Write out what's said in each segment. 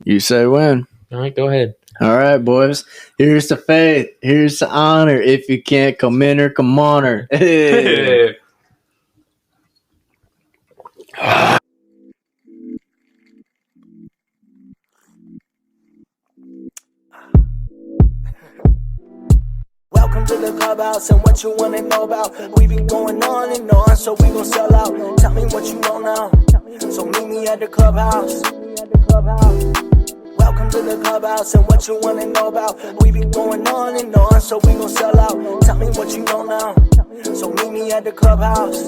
You say when. All right, go ahead. All right, boys. Here's the faith. Here's the honor. If you can't come in or come on her. Hey. Welcome to the clubhouse and what you wanna know about. We been going on and on, so we gon' sell out. Tell me what you know now. So meet me at the clubhouse. Welcome to the clubhouse and what you wanna know about. We been going on and on, so we gon' sell out. Tell me what you know now. So meet me at the clubhouse.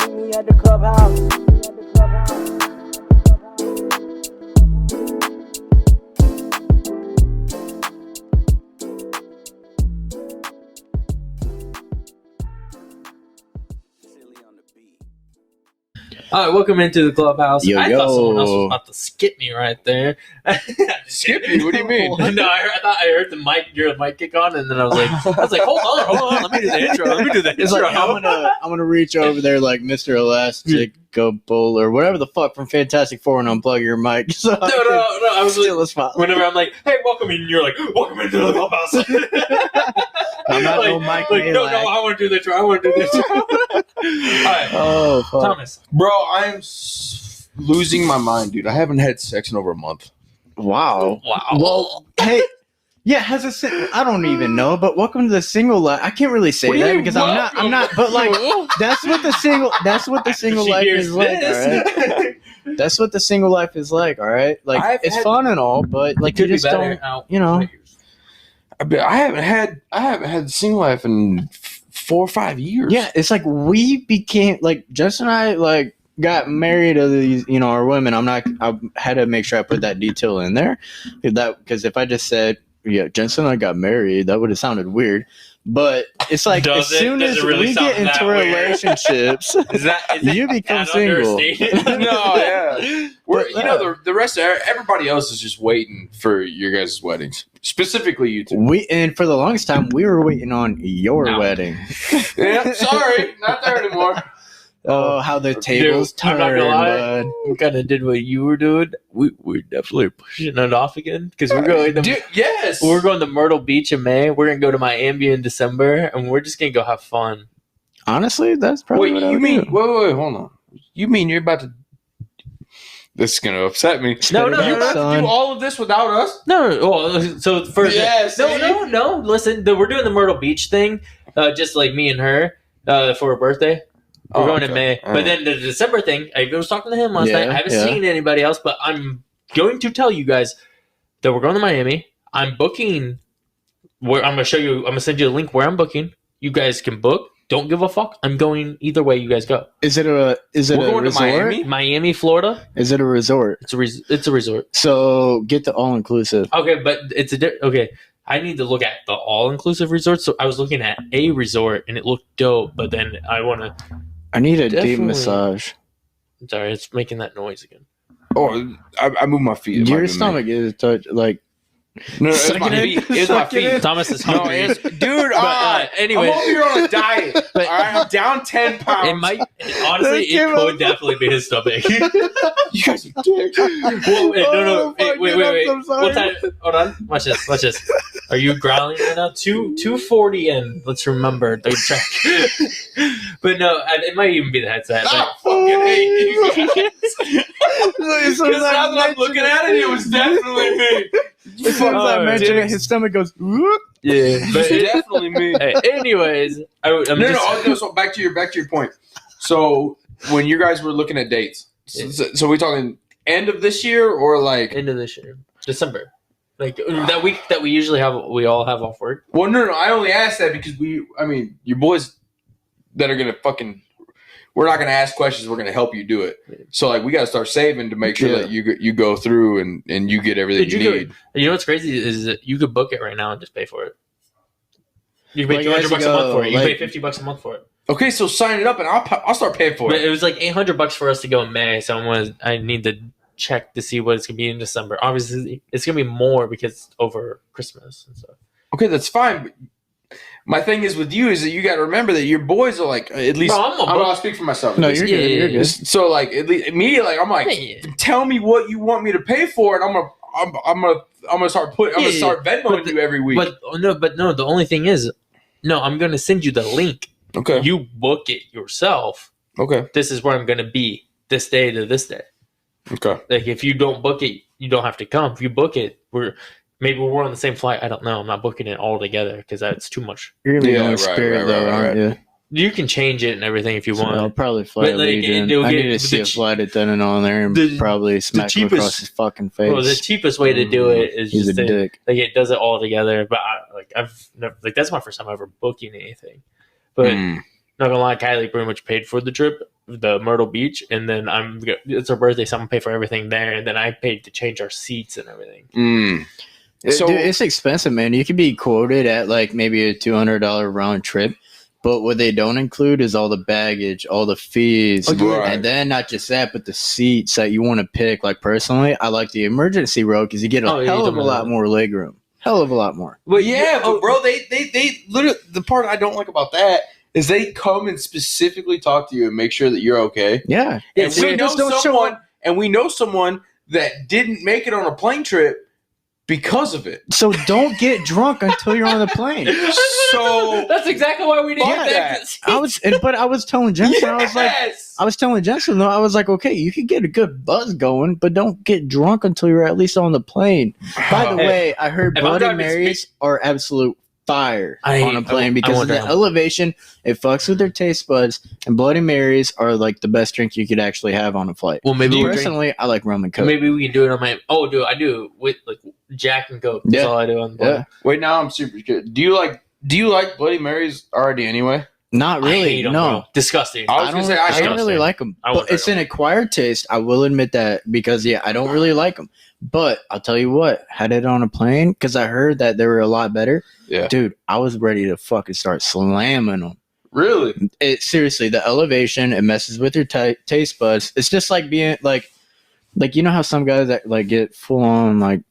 All right, welcome into the clubhouse. Yo, I yo. thought someone else was about to skip me right there. Skip you? What do you mean? No, I thought I heard your mic kick on, and then I was like, hold on, let me do the intro. It's like I'm gonna reach over there like Mr. Elastic Bowl or whatever the fuck from Fantastic Four and unplug your mic. So No, I was steal like, a spot. whenever I'm like, hey, welcome in, you're like, welcome into the clubhouse. I'm not like, no Mike. no, I want to do the intro. All right, Oh, fuck. Thomas. Bro, I am losing my mind, dude. I haven't had sex in over a month. Wow. Wow. Hey. Yeah, I don't even know, but welcome to the single life. I can't really say that because I'm not, but like, that's what the single life is like, all right? That's what the single life is like, all right? Like, it's fun and all, but like, you just don't, you know. I haven't had single life in 4 or 5 years. Yeah, it's like we became, like, Justin and I, like, got married to these, you know, our women. I had to make sure I put that detail in there. Because if I just said, yeah, Jensen and I got married, that would have sounded weird. But it's like as soon as we get into relationships, you become single. No, yeah. The rest of everybody else is just waiting for your guys' weddings. Specifically you two. And for the longest time, we were waiting on your wedding. Yeah, sorry, not there anymore. Oh, how the tables turned, I'm not gonna lie. bud. We kind of did what you were doing. We're definitely pushing it off again because we're going to we're going to Myrtle Beach in May. We're gonna go to Miami in December, and we're just gonna go have fun. Honestly, that's probably what you mean. Wait, hold on. You mean you're about to? This is gonna upset me. No, you're about to do all of this without us? No. Well, so first, no. Listen, we're doing the Myrtle Beach thing, just like me and her, for her birthday. We're going in May. But then the December thing, I was talking to him last night. I haven't seen anybody else, but I'm going to tell you guys that we're going to Miami. I'm booking where I'm going to send you a link where I'm booking. You guys can book. Don't give a fuck. I'm going either way you guys go. Is it a going resort? To Miami, Florida. Is it a resort? It's a resort. So get the all inclusive. Okay, but it's okay. I need to look at the all inclusive resort. So I was looking at a resort and it looked dope, but then I need a deep massage. Sorry, it's making that noise again. Oh, I moved my feet. Your stomach is like. No, it's my feet. It's my feet. Thomas is hungry. Dude, anyway. I'm over here on a diet. All right, I'm down 10 pounds. It might, honestly, it could definitely be his stomach. You guys are dicks. Well, no. Wait. I'm sorry. What time? Hold on. Watch this. Are you growling right now? 240 in. Let's remember the track. But no, it might even be the headset. I fucking hate you guys. Because now that I'm looking at it, it was definitely me. As soon as I mention it, his stomach goes, whoop. Yeah, but it's definitely me. Hey, anyways, So back to your point. So when you guys were looking at dates, so we talking end of this year or like end of this year, December, like that week that we usually have, we all have off work. Well, no, I only asked that because your boys that are gonna fucking. We're not going to ask questions. We're going to help you do it. So, like, we got to start saving to make sure that you go through and you get everything you need. You know what's crazy is that you could book it right now and just pay for it. You can pay $200 a month for it. You can pay $50 a month for it. Okay, so sign it up and I'll start paying for it. It was like $800 for us to go in May. So I need to check to see what it's going to be in December. Obviously, it's going to be more because it's over Christmas and stuff. Okay, that's fine. But my thing is with you is that you got to remember that your boys are like at least. Bro, I'll speak for myself. No, you're good. You're good. So like at least immediately, like I'm like, tell me what you want me to pay for, and I'm gonna start Venmoing you every week. But no. The only thing is, no, I'm gonna send you the link. Okay. You book it yourself. Okay. This is where I'm gonna be this day to this day. Okay. Like if you don't book it, you don't have to come. If you book it, we're on the same flight. I don't know. I'm not booking it all together because that's too much. You're gonna be going Spirit though, aren't you? You can change it and everything if you want. I'll probably fly Legion. I need to see a flight attendant on there and probably smack him across his fucking face. Well, the cheapest way to do it is He's just a dick. Like it does it all together. But I've never, that's my first time ever booking anything. But not gonna lie, Kylie pretty much paid for the trip, the Myrtle Beach, and then it's her birthday, so I'm gonna pay for everything there, and then I paid to change our seats and everything. So dude, it's expensive, man. You could be quoted at like maybe a $200 round trip. But what they don't include is all the baggage, all the fees, and then not just that, but the seats that you want to pick. Like personally, I like the emergency row because you get a hell of a lot more leg room. Hell of a lot more. But but bro, they literally, the part I don't like about that is they come and specifically talk to you and make sure that you're okay. Yeah, and we know someone that didn't make it on a plane trip because of it. So don't get drunk until you're on the plane. So that's exactly why we didn't get that. I was telling Jensen, I was like, okay, you could get a good buzz going, but don't get drunk until you're at least on the plane. By the way, I heard Bloody Marys are absolute fire on a plane because of the elevation. It fucks with their taste buds, and Bloody Marys are like the best drink you could actually have on a flight. Well, maybe personally, I like rum and Coke. Maybe we can do it on my. Oh, dude, I do with like Jack and Coke. That's all I do on the plane. Yeah. Wait, now I'm super good. Do you like Bloody Marys already anyway? Not really. I hate them, no, bro. Disgusting. I don't really like them. But it's an acquired taste. I will admit that because I don't really like them. But I'll tell you what, had it on a plane because I heard that they were a lot better. Yeah, dude, I was ready to fucking start slamming them. Really? Seriously, the elevation, it messes with your taste buds. It's just like being like you know how some guys that like get full on like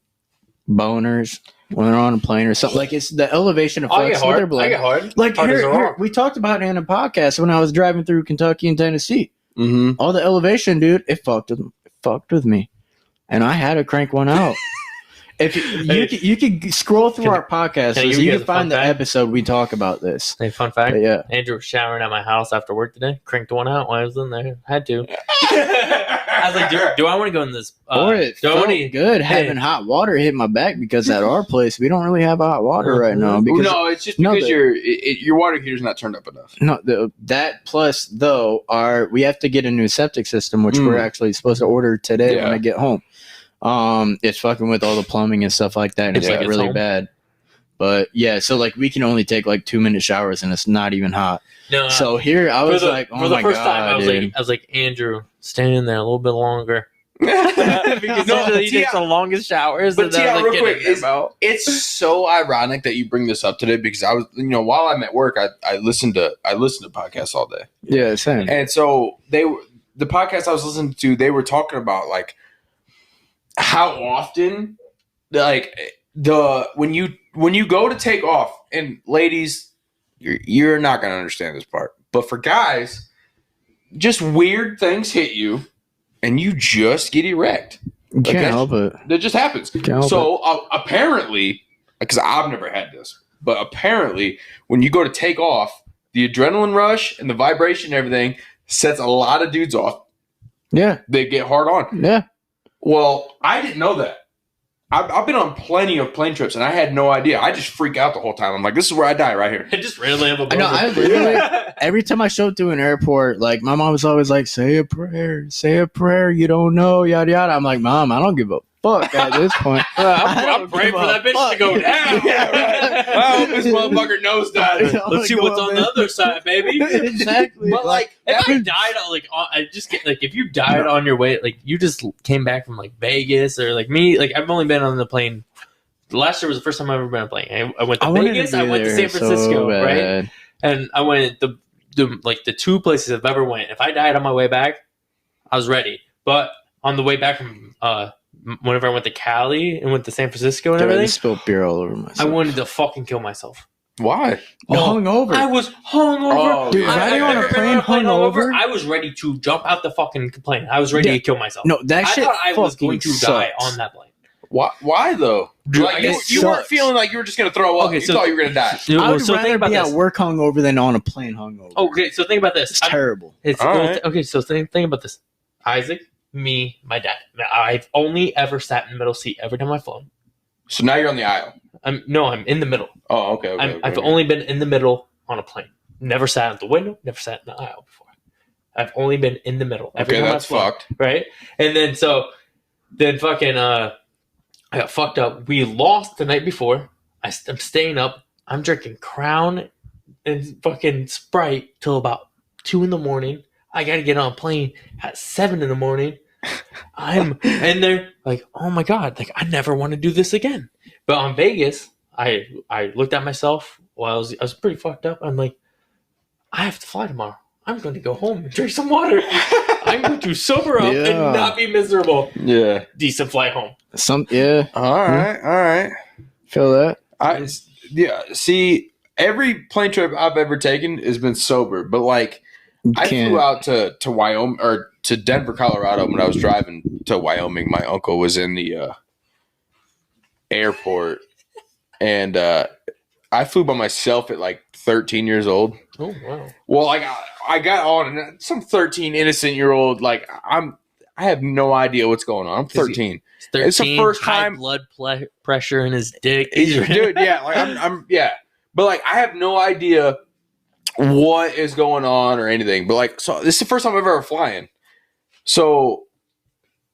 boners when they're on a plane or something. Like it's the elevation of fucks with their blood. I get hard. Like here, we talked about it in a podcast when I was driving through Kentucky and Tennessee. Mm-hmm. All the elevation, dude, it fucked with me, and I had to crank one out. If you could scroll through our podcast, so you can find the episode we talk about this. Hey, fun fact. But yeah, Andrew was showering at my house after work today. Cranked one out while I was in there. Had to. I was like, do I want to go in this? It felt good having hot water hit my back because at our place we don't really have hot water right now. Because, no, it's just because your water heater's not turned up enough. No, that plus though we have to get a new septic system, which we're actually supposed to order today when I get home. It's fucking with all the plumbing and stuff like that, and it's like really bad. But yeah, so like we can only take like 2-minute showers, and it's not even hot. No, so here I was like, oh my god, for the first time, I was like, Andrew, stay in there a little bit longer. Because usually he takes the longest showers. But real quick, it's so ironic that you bring this up today because I was, while I'm at work, I listened to podcasts all day. Yeah, same. And so the podcast I was listening to, they were talking about like how often, like when you go to take off, and ladies, you're not gonna understand this part, but for guys, just weird things hit you. And you just get erect. You can't help it. That just happens. So apparently, because I've never had this, but apparently when you go to take off, the adrenaline rush and the vibration and everything sets a lot of dudes off. Yeah. They get hard on. Yeah. Well, I didn't know that. I've been on plenty of plane trips, and I had no idea. I just freak out the whole time. I'm like, this is where I die right here. I just randomly have a boner. I literally, every time I showed through an airport, like, my mom was always like, say a prayer, you don't know, yada, yada. I'm like, Mom, I don't give a fuck at this point. I'm praying for that bitch to go down. I hope this motherfucker knows that. Let's see what's on the other side, baby. Exactly. But like, if I died, I just get like, if you died on your way, like you just came back from like Vegas or like me, like I've only been on the plane. Last year was the first time I've ever been on a plane. I went to Vegas, I went to San Francisco, right? And I went the two places I've ever went. If I died on my way back, I was ready. But on the way back from whenever I went to Cali and went to San Francisco and everything, I spilled beer all over myself. I wanted to fucking kill myself. Why? Hungover. I was hungover. Dude, riding on a plane hungover. I was ready to jump out the fucking plane. I was ready to kill myself. No, that shit. I thought I was going to die on that plane. Why though? Dude, Like you weren't feeling like you were just gonna throw up. Okay, You thought you were gonna die. I would rather be at work hungover than on a plane hungover. Okay, so think about this. It's terrible. Okay, so think about this. Isaac, me, my dad. Now, I've only ever sat in the middle seat every time I've flown. So now you're on the aisle. I'm in the middle. Oh, okay. I've only been in the middle on a plane. Never sat at the window. Never sat in the aisle before. I've only been in the middle. Okay, that's fucked. Right? And then fucking I got fucked up. We lost the night before. I'm staying up. I'm drinking Crown and fucking Sprite till about 2 a.m. I gotta get on a plane at 7 a.m. I'm in there like, oh my god, like I never want to do this again. But on Vegas, I looked at myself while I was pretty fucked up. I'm like, I have to fly tomorrow. I'm going to go home and drink some water. I'm going to sober up and not be miserable. Yeah. Decent flight home. All right. Feel that? See, every plane trip I've ever taken has been sober, but like I flew out to Wyoming or to Denver, Colorado when I was driving to Wyoming. My uncle was in the airport, and I flew by myself at like 13 years old. Oh wow! Well, I got on, and some 13 innocent-year-old like I have no idea what's going on. I'm 13. It's the first time blood pressure in his dick. Dude, yeah, like I'm but like I have no idea what is going on or anything. But like, so this is the first time I've ever flying. So,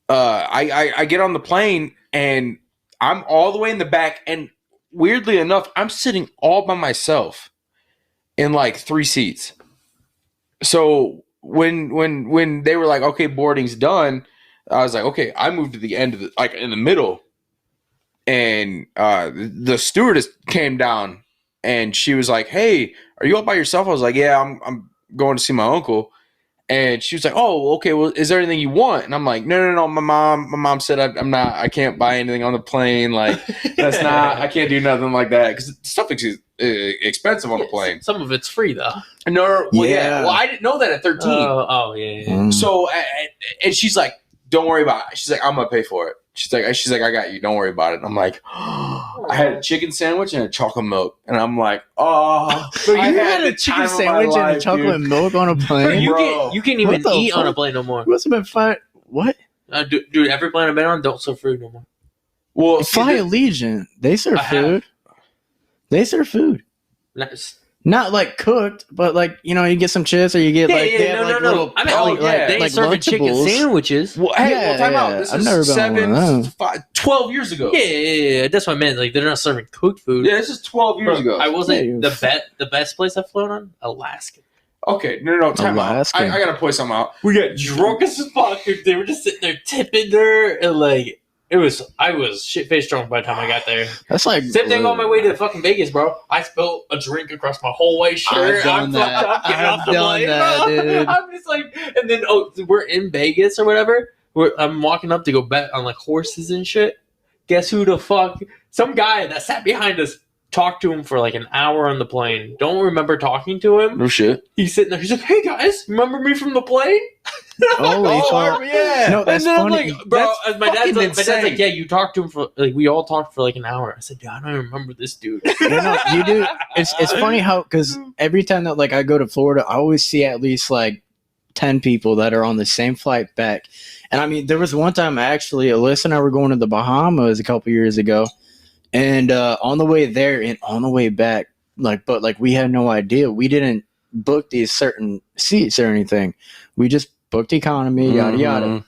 I get on the plane and I'm all the way in the back, and weirdly enough, I'm sitting all by myself in like 3 seats. So when they were like, okay, boarding's done, I was like, okay, I moved to the end of the, like in the middle, and the stewardess came down and she was like, hey, are you all by yourself? I was like, yeah, I'm going to see my uncle. And she was like, oh, okay, well, is there anything you want? And I'm like, no, my mom said I can't buy anything on the plane. Like, I can't do nothing like that. Because stuff is expensive on the plane. Some of it's free, though. No, well, I didn't know that at 13. Oh, yeah. So, and she's like, don't worry about it. She's like, I'm going to pay for it. She's like, I got you. Don't worry about it. And I'm like, I had a chicken sandwich and a chocolate milk. And I'm like, oh. Bro, you had a chicken sandwich and a chocolate milk on a plane? You can't even eat on a plane no more. You must have been fine. What? Dude, every plane I've been on don't serve food no more. Well, Fly Allegiant, they serve food. They serve food. Nice. Not like cooked, but like, you get some chips or you get no. I mean, they ain't serving chicken sandwiches. Well, hey, time out. This is 12 years ago. Yeah. That's what I meant. Like, they're not serving cooked food. Yeah, this is 12 years ago. I wasn't the best place I've flown on? Alaska. Okay, no, time out. I gotta point something out. We got drunk as fuck. They were just sitting there tipping there and like. I was shit-faced drunk by the time I got there. That's like same thing on my way to fucking Vegas, bro. I spilled a drink across my whole white shirt. I'm fucked up getting off the plane. Dude. I'm just like, and then we're in Vegas or whatever. I'm walking up to go bet on like horses and shit. Guess who the fuck? Some guy that sat behind us talked to him for like an hour on the plane. Don't remember talking to him. No shit. He's sitting there. He's like, "Hey guys, remember me from the plane?" Yeah. No, that's funny. I'm like, bro, my dad's like, yeah, you talked to him for like we all talked for like an hour. I said, dude, I don't even remember this dude. No, you do. It's funny how because every time that like I go to Florida, I always see at least like 10 people that are on the same flight back. And I mean, there was one time actually, Alyssa and I were going to the Bahamas a couple years ago, and on the way there and on the way back, but we had no idea. We didn't book these certain seats or anything. We just booked economy, yada yada.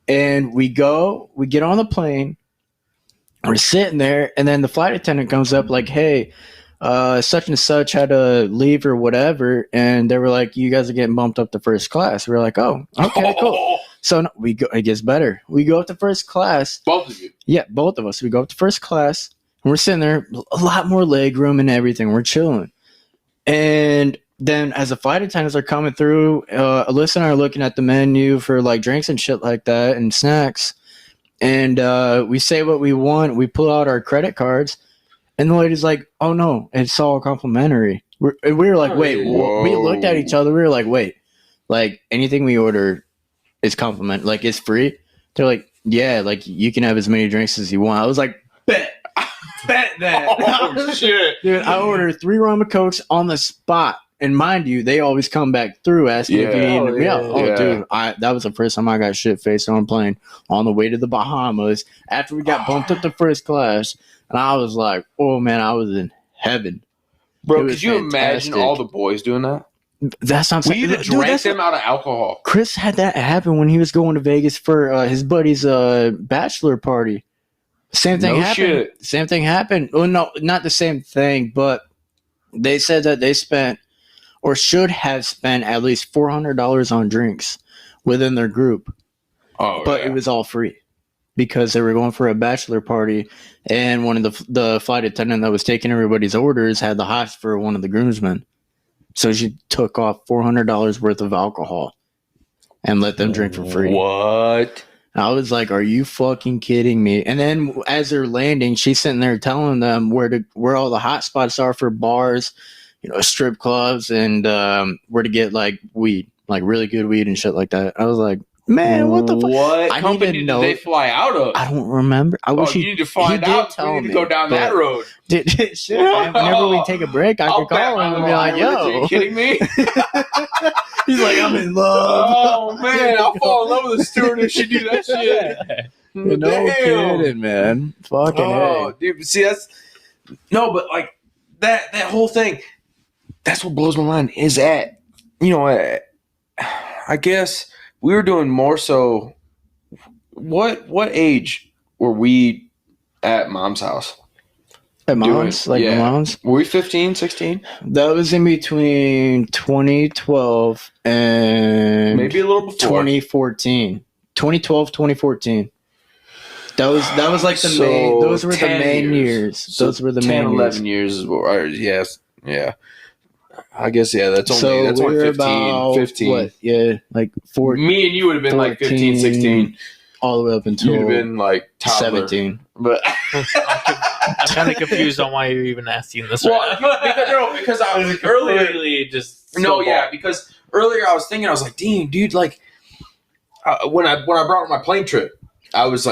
And we get on the plane, we're sitting there, and then the flight attendant comes up like, hey, such and such had to leave or whatever, and they were like, you guys are getting bumped up to first class. We were like, oh, okay, cool. So we go, it gets better. We go up to first class. Both of you? Yeah, both of us. We go up to first class, and we're sitting there, a lot more leg room and everything. We're chilling. And then as the flight attendants are coming through, Alyssa and I are looking at the menu for like drinks and shit like that and snacks. And we say what we want. We pull out our credit cards. And the lady's like, oh, no, it's all complimentary. We were like, wait. Whoa. We looked at each other. We were like, wait. Like, anything we order is complimentary. Like, it's free. They're like, yeah, like you can have as many drinks as you want. I was like, bet that. Oh shit, dude! I ordered 3 rum and cokes on the spot, and mind you, they always come back through asking if you need. Dude, that was the first time I got shit faced on a plane on the way to the Bahamas after we got bumped up to first class, and I was like, oh man, I was in heaven, bro. Could you imagine all the boys doing that? That's not. We either drank them out of alcohol. Chris had that happen when he was going to Vegas for his buddy's bachelor party. Same thing happened. Shit. Same thing happened. Well, no, not the same thing, but they said that they spent or should have spent at least $400 on drinks within their group. Oh, but it was all free because they were going for a bachelor party, and one of the flight attendant that was taking everybody's orders had the hots for one of the groomsmen. So she took off $400 worth of alcohol and let them drink for free. What? I was like, are you fucking kidding me? And then as they're landing, she's sitting there telling them where all the hot spots are for bars, strip clubs, and where to get like weed, like really good weed and shit like that. I was like, man, what the fuck? What company did they fly out of? I don't remember. I wish you need to find out. We need to go down that road. Shit, man, whenever we take a break, I could call him and be like, yo. Are you kidding me? He's like, I'm in love. Oh, man. I'll fall in love with a steward if she do that shit. No kidding, man. Fucking hey. Dude, see, that's... No, but, like, that whole thing, that's what blows my mind is that, I guess we were doing more so... What age were we at Mom's house? At Mom's? Mom's? Were we 15, 16? That was in between 2012 and... Maybe a little before. 2014. 2012, 2014. That was like the main... Those were the main years. Those were the 10, main 11 years. Yes. Yeah. I guess, that's only 15. What? Yeah, like 14. Me and you would have been 14, like 15, 16. All the way up until... You'd have been like toddler. 17. But... I'm kind of confused on why you're even asking this. Well, because I was like, earlier just because earlier I was thinking, I was like, damn, dude, like when I brought on my plane trip, I was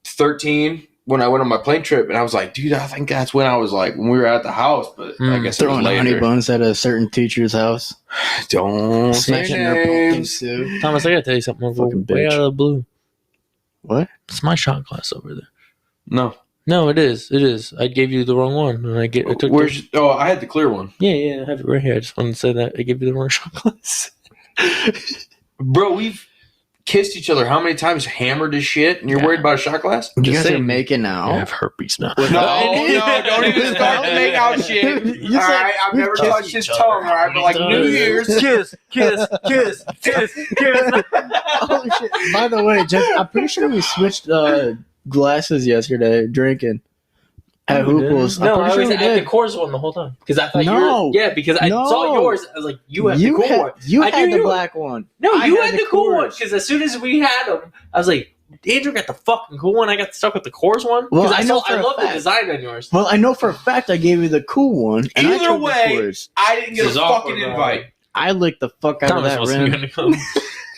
13 when I went on my plane trip, and I was like, dude, I think that's when I was like when we were at the house, but I guess throwing honey buns at a certain teacher's house. Don't smashing their pumpkin soup. Thomas, I gotta tell you something. Way out of the blue. What? It's my shot glass over there. No, it is. I gave you the wrong one, and I took. I had the clear one. Yeah, I have it right here. I just wanted to say that I gave you the wrong shot glass. Bro, we've kissed each other how many times? Hammered as shit, and you're worried about a shot glass? You guys are making out. I have herpes now. No, don't even start to make out shit. All right, I've never touched his tongue. All right, but like New Year's, kiss. Oh shit! By the way, I'm pretty sure we switched glasses yesterday drinking at Hooples. No, I was at the Coors one the whole time because I thought because I saw yours. I was like, you have the cool one. You had the black one. No, you had the cool one because as soon as we had them, I was like, Andrew got the fucking cool one. I got stuck with the Coors one because I love the design on yours. Well, I know for a fact I gave you the cool one. And either way, I didn't get a fucking invite. I licked the fuck out of that rim.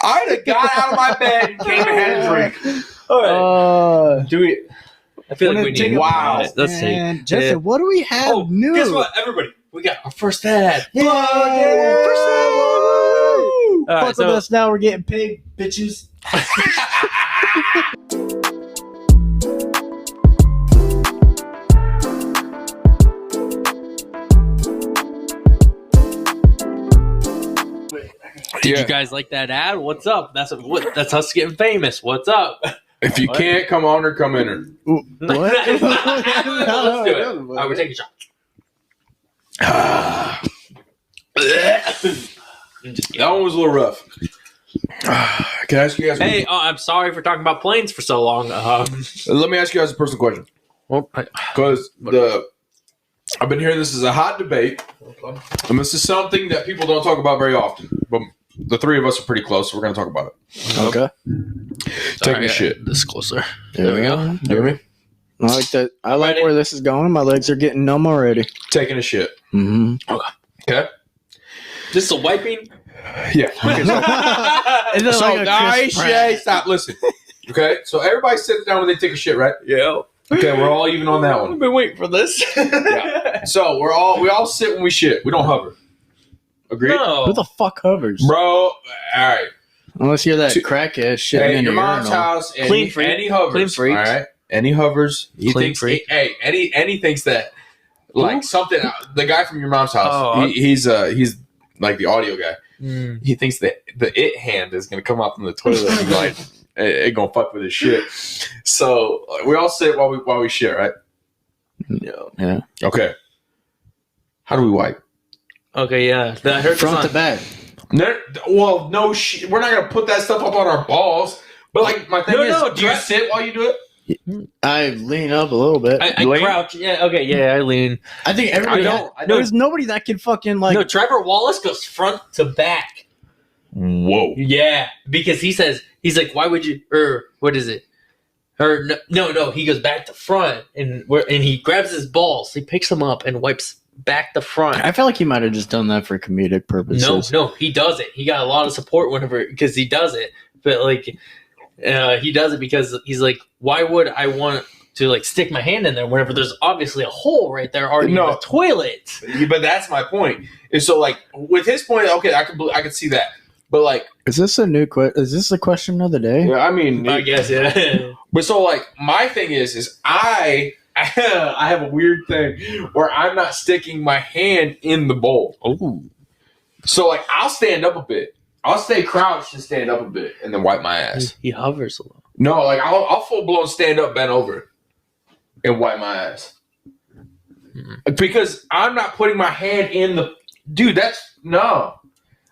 I'd have got out of my bed and came and had a drink. All right. Do we? I feel like we need. Wow. Let's see. Justin, what do we have new? Guess what, everybody? We got our first ad. Yeah. First ad. All right, fuck with us now. We're getting paid, bitches. Did you guys like that ad? What's up? That's us getting famous. What's up? If you can't come on or come in her. What? Let's do it. All right, we're taking shots. That one was a little rough. Can I ask you guys? Hey, I'm sorry for talking about planes for so long. Let me ask you guys a personal question. Because I've been hearing this is a hot debate, and this is something that people don't talk about very often. But the three of us are pretty close, so we're going to talk about it. Okay. Taking a shit. This closer. There we go. Hear me? I like that. I like where this is going. My legs are getting numb already. Taking a shit. Mm-hmm. Okay. Just a wiping? Yeah. Okay, so Shay, stop. Listen. Okay, so everybody sits down when they take a shit, right? Yeah. Okay, we're all even on that one. I've been waiting for this. Yeah. So we all sit when we shit. We don't hover. Agreed? No. Who the fuck hovers? Bro, all right. Unless you're that crackhead shit in your your mom's urinal. house, and Clean freak. and he hovers. Clean freak. All right, and he hovers. He Clean thinks, freak. Hey, and he thinks that like something. The guy from your mom's house. Oh, he's like the audio guy. Mm. He thinks that the it hand is gonna come out from the toilet and like it gonna fuck with his shit. So we all sit while we shit, right? Yeah. Okay. How do we wipe? Okay, yeah. I heard Front to back. No, well, no shit. We're not gonna put that stuff up on our balls. But like my thing do you sit while you do it? I lean up a little bit. I crouch. Yeah, okay, yeah, I lean. I think everybody. There's nobody that can fucking like. No, Trevor Wallace goes front to back. Whoa. Yeah, because he's like, why would you? Or what is it? Or no. He goes back to front and he grabs his balls. He picks them up and wipes back the front. I feel like he might have just done that for comedic purposes. No, he does it. He got a lot of support because he does it. But like, he does it because he's like, why would I want to like stick my hand in there whenever there's obviously a hole right there already in the toilet? But that's my point. And so like with his point, okay, I could see that. But like, is this a new Is this the question of the day? Yeah, I mean, I guess yeah. But so like, my thing is I have a weird thing where I'm not sticking my hand in the bowl. Oh, so like I'll stand up a bit. I'll stay crouched and stand up a bit and then wipe my ass. He hovers a little. No, like I'll full blown stand up, bend over, and wipe my ass. Because I'm not putting my hand in the dude.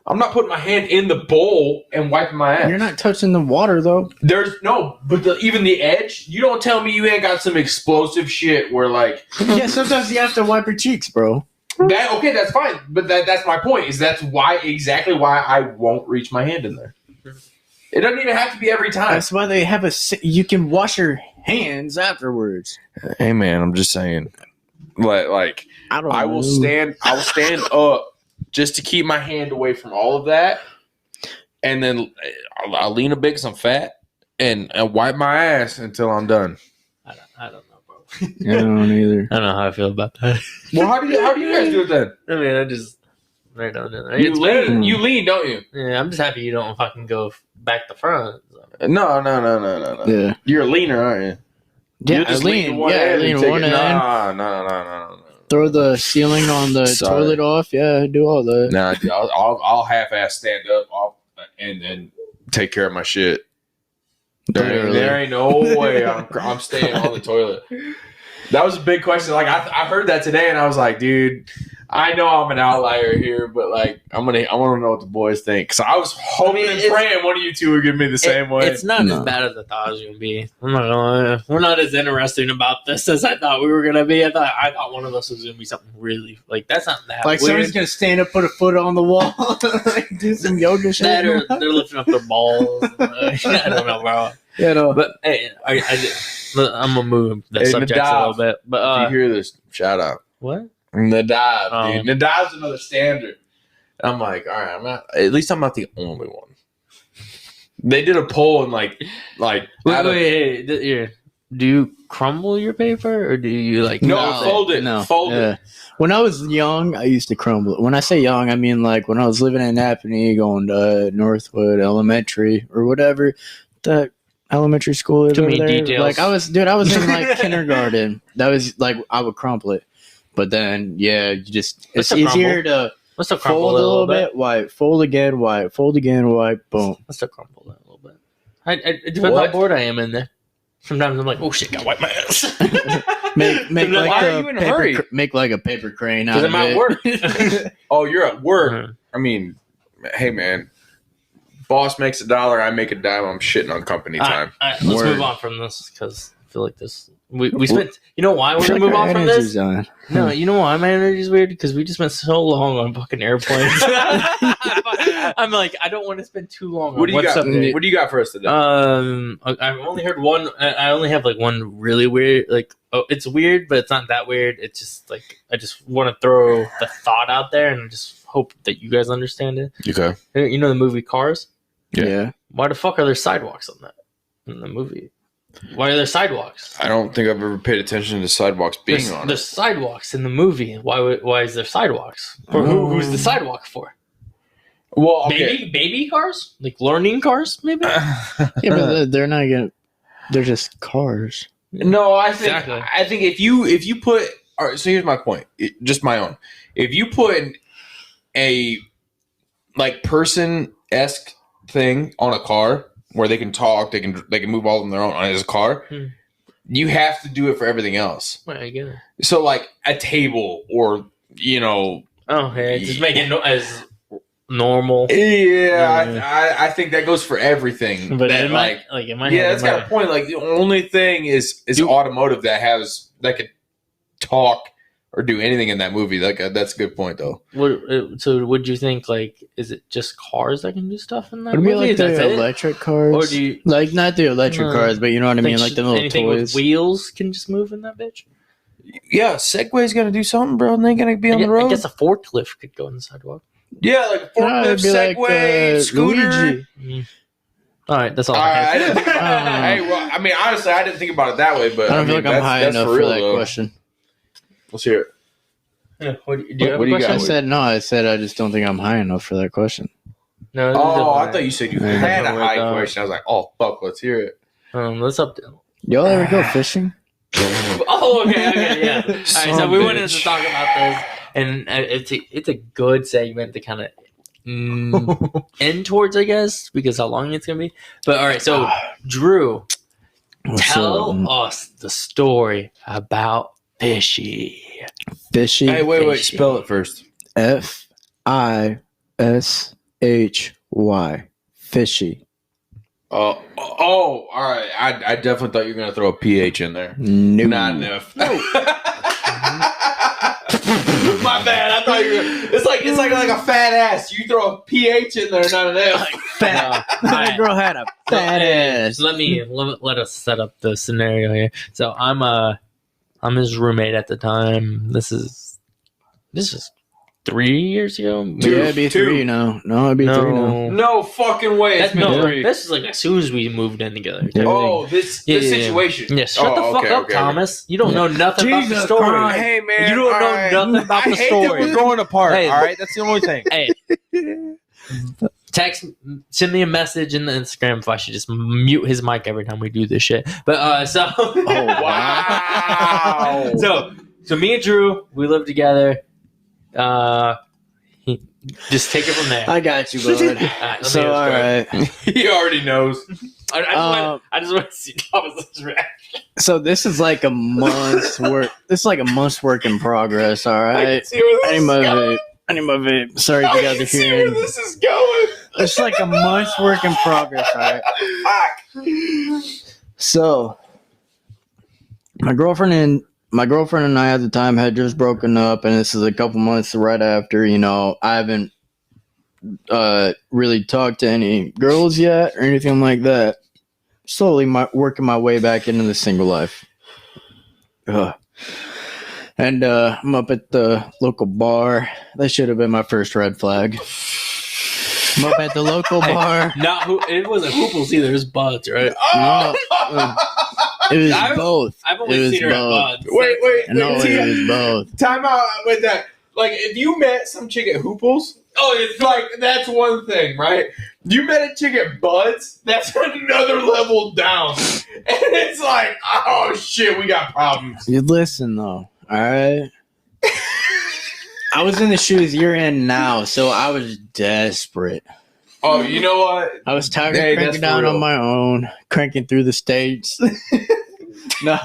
I'm not putting my hand in the bowl and wiping my ass. You're not touching the water though. But even the edge. You don't tell me you ain't got some explosive shit where like. Yeah, sometimes you have to wipe your cheeks, bro. That's fine. But that's my point. That's exactly why I won't reach my hand in there. It doesn't even have to be every time. That's why they have you can wash your hands afterwards. Hey man, I'm just saying. Like I will stand up just to keep my hand away from all of that, and then I'll lean a bit because I'm fat and wipe my ass until I'm done. I don't know, bro. I don't either. I don't know how I feel about that. Well, how do you guys do it then? I mean, I just right on it. You lean, don't you? Yeah, I'm just happy you don't fucking go back to front. So. No. Yeah, you're a leaner, aren't you? Yeah, I lean. I lean one end. No. Throw the ceiling on the toilet off. Yeah, do all that. Nah, I'll half-ass stand up and then take care of my shit. There ain't no way I'm staying on the toilet. That was a big question. Like I heard that today, and I was like, dude, I know I'm an outlier here, but like I want to know what the boys think. Because I was hoping and praying one of you two would give me the same way. It's not as bad as I thought it was gonna be. I'm not gonna lie. We're not as interesting about this as I thought we were gonna be. I thought one of us was gonna be something really like that's not that. Like weird. somebody's gonna stand up, put a foot on the wall, like, do some yoga shit. They're lifting up their balls. I don't know, bro. Yeah, no. But hey, I'm gonna move the subject a little bit. But if you hear this, shout out. What? Nadav, dude. Nadav's another standard. I'm like, all right, at least I'm not the only one. They did a poll and like. Wait, do you crumble your paper or do you like? No, fold it. No, fold it. When I was young, I used to crumble it. When I say young, I mean like when I was living in Napanee, going to Northwood Elementary or whatever, that elementary school is over there. Details. Like I was in like kindergarten. That was like I would crumple it, but then it's easier to fold a little bit, wipe, fold again, wipe, fold again, wipe, boom. Let's still crumble that a little bit. It depends how bored I am in there. Sometimes I'm like, oh shit, gotta wipe my ass. Make like why are you in a hurry? Make like a paper crane out of it. Because I'm at work. Oh, you're at work. I mean, hey man, boss makes $1, I make a dime. I'm shitting on company time. Let's move on from this because I feel like this. We spent. You know why we're gonna move on from this? No, you know why my energy's weird? Because we just spent so long on fucking airplanes. I'm like, I don't want to spend too long. What do you got? What do you got for us today? I've only heard one. I only have like one really weird. Like, it's weird, but it's not that weird. It's just like I just want to throw the thought out there and just hope that you guys understand it. Okay. You know the movie Cars? Yeah. Why the fuck are there sidewalks on that? in the movie? Why are there sidewalks? I don't think I've ever paid attention to sidewalks being on it. There's sidewalks in the movie. Why is there sidewalks? For who's the sidewalk for? Well, okay. Baby cars? Like learning cars, maybe? Yeah, but they're not gonna. They're just cars. No, I think if you put. All right, so here's my point. Just my own. If you put a like person-esque thing on a car where they can talk, they can move all on their own as a car, you have to do it for everything else. Right, I get it. So like a table or just make it as normal. Yeah, I think that goes for everything. But that, that's got a point. Like the only thing is automotive that could talk or do anything in that movie. That's a good point though. So would you think like is it just cars that can do stuff in that Would it movie? be like the electric cars? Or do you like not the electric cars, but you know what I mean, like the little anything toys with wheels can just move in that bitch? Yeah, Segway's gonna do something, bro. And they gonna be on the road. I guess a forklift could go on the sidewalk. Yeah, like a forklift, Segway, scooter. All right, that's all. I didn't think about it. Hey, well, I mean, honestly, I didn't think about it that way, but I don't feel like I'm high enough for that question. Let's hear it. Yeah, what do you have a question? I said I just don't think I'm high enough for that question. No. I thought you said you had a high question. I was like, oh fuck, let's hear it. Let's up. Y'all ever go fishing? Oh, okay, yeah. All right, so we wanted to talk about this, and it's a good segment to kind of end towards, I guess, because how long it's gonna be. But all right, so Drew, tell us the story about Fishy. Fishy. Hey, wait, spell it first. Fishy. Fishy. Oh, all right. I definitely thought you were gonna throw a PH in there. No. Not enough. No. My bad. I thought you were gonna, it's like a fat ass. You throw a PH in there, not an F. Fat. That girl had a fat ass. Let us set up the scenario here. So I'm his roommate at the time. This is 3 years ago. Yeah, it'd be 3 now. No, it'd be 3 now. No fucking way. It's been 3. This is like as soon as we moved in together. This situation. Yeah, shut the fuck up, Thomas. You don't know nothing about the story. Christ. Hey man, you don't know nothing about the story. That we're growing apart. Hey, all right, that's the only thing. Hey, send me a message in the Instagram if I should just mute his mic every time we do this shit. But so, oh wow. So me and Drew, we live together. Just take it from there. I got you, bud. All right. He already knows. I just want to see Thomas's reaction. So this is like a month's work. This is like a month's work in progress. All right. I need my vape. Sorry if you guys are hearing. Where this is going. It's like a month's work in progress. All right. Fuck. So my girlfriend and I at the time had just broken up, and this is a couple months right after. I haven't really talked to any girls yet or anything like that. Slowly working my way back into the single life. And I'm up at the local bar. That should have been my first red flag. I'm up at the local bar. It wasn't Hooples either. It was Buds, right? No, it was both. I've only seen her at Buds. Wait. It was both. Time out with that. Like, if you met some chick at Hooples, it's like, that's one thing, right? You met a chick at Buds, that's another level down. And it's like, oh shit, we got problems. You listen though, alright? I was in the shoes you're in now, so I was desperate. Oh, you know what? I was tired of cranking down on my own, cranking through the states. No,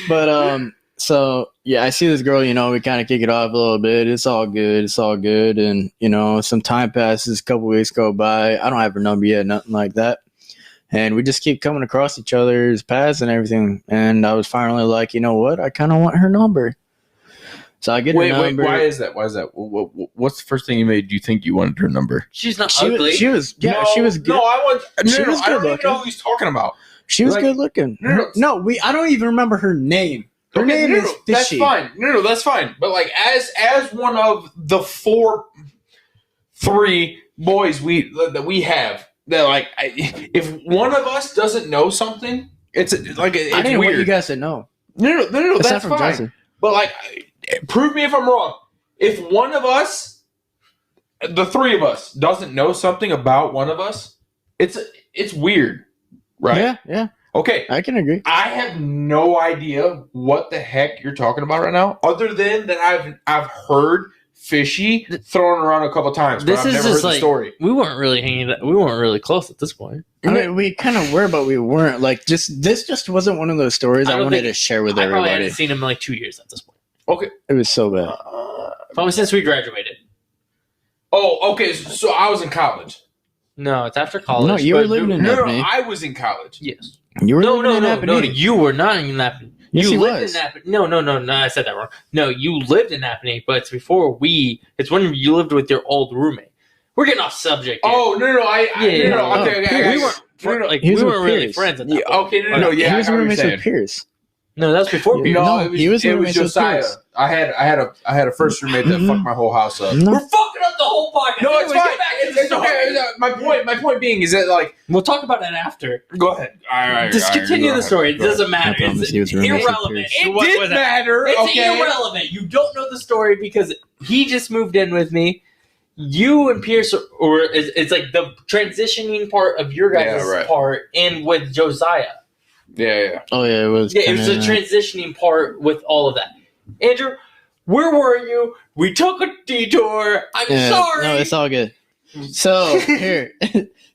but so yeah, I see this girl. We kind of kick it off a little bit. It's all good, and some time passes. A couple weeks go by. I don't have her number yet, nothing like that, and we just keep coming across each other's paths and everything. And I was finally like, you know what? I kind of want her number. So I get her number. Why is that? What's the first thing you made you think you wanted her number? She's not ugly. She was good. No, I don't even know who he's talking about. She was good looking. No, I don't even remember her name. Her name is Fishy. That's fine. No, that's fine. But like, as one of the 3 boys that we have, that like if one of us doesn't know something, it's like it's I didn't weird. want you guys to know. No, that's from fine. Justin. But like, prove me if I'm wrong. If one of us, the three of us, doesn't know something about one of us, it's weird, right? Yeah. Okay, I can agree. I have no idea what the heck you're talking about right now, other than that I've heard fishy thrown around a couple times, but This I've is never just heard like the story. we weren't really close at this point. I mean, we kind of were, but we weren't. Like, this just wasn't one of those stories I wanted to share with I probably everybody. hadn't seen him in like 2 years at this point. Okay, It was so bad. Probably since we graduated. Oh, okay. So I was in college. No, it's after college. No, you were but- living in No, Napanee. I was in college. Yes. You were No, living in no, Napanee. you were not in Napanee. Yes, You he lived was. in Napanee. No, I said that wrong. No, you lived in Napanee, but it's before it's when you lived with your old roommate. We're getting off subject here. Oh, no, Yeah. okay. we weren't like He was we with weren't really Piers. friends at that Yeah, point. okay, no, he yeah, was I got what you're roommates saying. with Pierce. No, that's before Yeah. Piers. No, No, he was it was roommates with Josiah. Pierce. I had a first roommate that fucked my whole house up. No. We're fucking up the whole podcast. No, it's Anyway, fine. get back to the It's story. okay. My point being is that like, We'll talk about it after. go ahead. All right, Just continue the story. It doesn't matter. I promise It's he was roommates with irrelevant. Pierce. It What did was matter. It's okay. irrelevant. You don't know the story because he just moved in with me. You and Pierce, it's like the transitioning part of your guys' Yeah, right. part, and with Josiah. Yeah. Oh, yeah, it was. Yeah, it was the transitioning part with all of that. Andrew, where were you? We took a detour. I'm sorry. No, it's all good. So, here.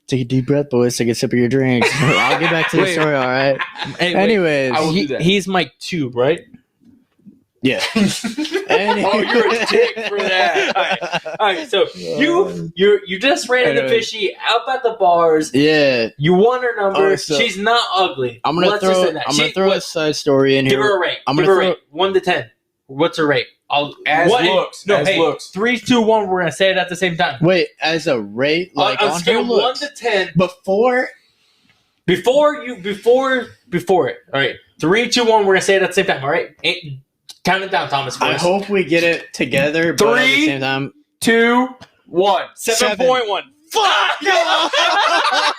Take a deep breath, boys. Take a sip of your drinks. I'll get back to the Wait. story, all right? Hey, wait. Anyways. I will do that. He's Mike 2, right? Yeah. Oh, you're a dick for that. All right. So you just ran into Anyway. Fishy out at the bars. Yeah. You won her number. Oh, so- She's not ugly. I'm going to Let's just throw say that. I'm gonna She- throw what- a side story in Give here. her a rate. I'm Give gonna her a rate. 1 to 10. What's her rate? As looks. No, As hey, looks. 3, 2, 1. We're gonna say it at the same time. Wait, as a rate, like on on her scale 1 looks. to 10. Before Before it. All right. 3, 2, 1. We're gonna say it at the same time. All right. Count it down, Thomas. I First. hope we get it together, but at the 3, same time, 2, 1. 7.1. Fuck!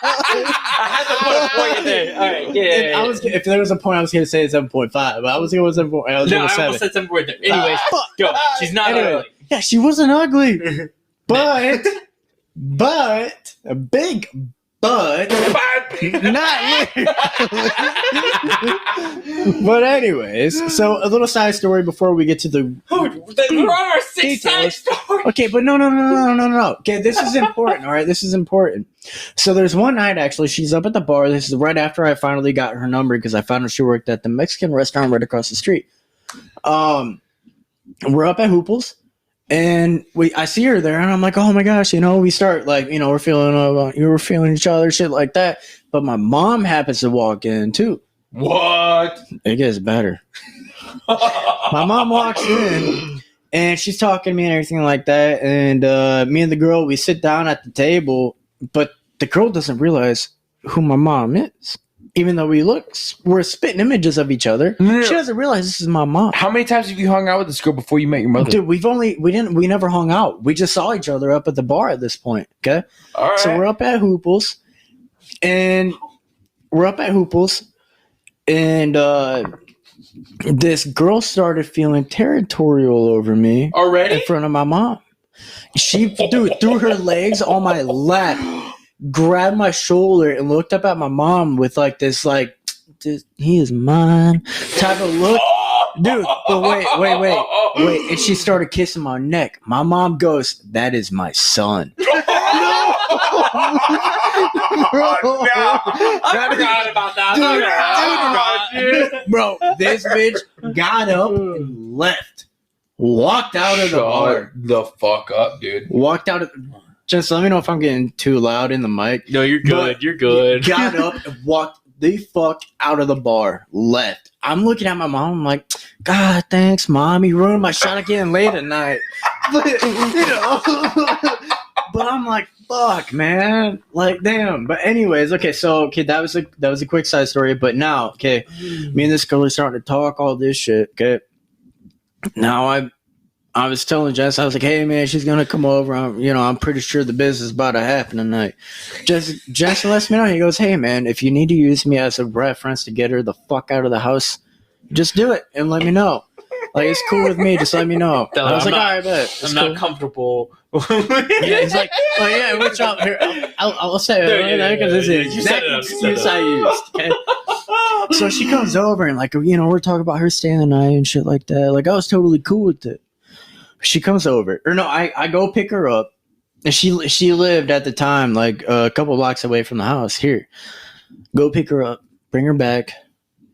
I had to put a point in there. All right. Yeah. if there was a point, I was going to say 7.5, but I was going to 7. I was No, going I to 7. almost said 7 there. Anyways, Fuck. go. She's not Anyway. ugly. Yeah, she wasn't ugly, but a big but. Not But anyways, so a little side story before we get to the We're on our 6th side story. Okay, but no. Okay, this is important, all right? This is important. So there's one night, actually, she's up at the bar. This is right after I finally got her number because I found out she worked at the Mexican restaurant right across the street. We're up at Hoople's, and I see her there, and I'm like, oh my gosh, we start like, we're feeling each other, shit like that. But my mom happens to walk in too. What? It gets better. My mom walks in and she's talking to me and everything like that. And me and the girl, we sit down at the table, but the girl doesn't realize who my mom is. Even though we're spitting images of each other. No. She doesn't realize this is my mom. How many times have you hung out with this girl before you met your mother? Dude, we never hung out. We just saw each other up at the bar at this point. Okay. All right. So we're up at Hoople's and this girl started feeling territorial over me Already? in front of my mom. She threw her legs on my lap, grabbed my shoulder, and looked up at my mom with like this he is mine type of look. Dude, but wait. And she started kissing my neck. My mom goes, "That is my son." I forgot about that. Bro, this bitch got up and left. Walked out of the bar. Shut the fuck up, dude. Walked out of... Just let me know if I'm getting too loud in the mic. No, you're good. But You're good. Got up and walked the fuck out of the bar. Left. I'm looking at my mom. I'm like, God, thanks, Mom. You ruined my shot again late at night. But, but I'm like, fuck, man. Like, damn. But anyways, that was a quick side story. But now, me and this girl are starting to talk all this shit. Okay. Now I was telling Jess, I was like, hey man, she's gonna come over. I'm pretty sure the business is about to happen tonight. Jess lets me know. He goes, hey man, if you need to use me as a reference to get her the fuck out of the house, just do it and let me know. Like, it's cool with me. Just let me know. I was all right, bet. I'm not comfortable. Yeah, he's like, oh yeah, what's up here? I'll say it because this is exact excuse I used. Okay. So she comes over and we're talking about her staying the night and shit like that. Like, I was totally cool with it. She comes over, or no, I go pick her up, and she lived at the time like a couple blocks away from the house. Here, go pick her up, bring her back.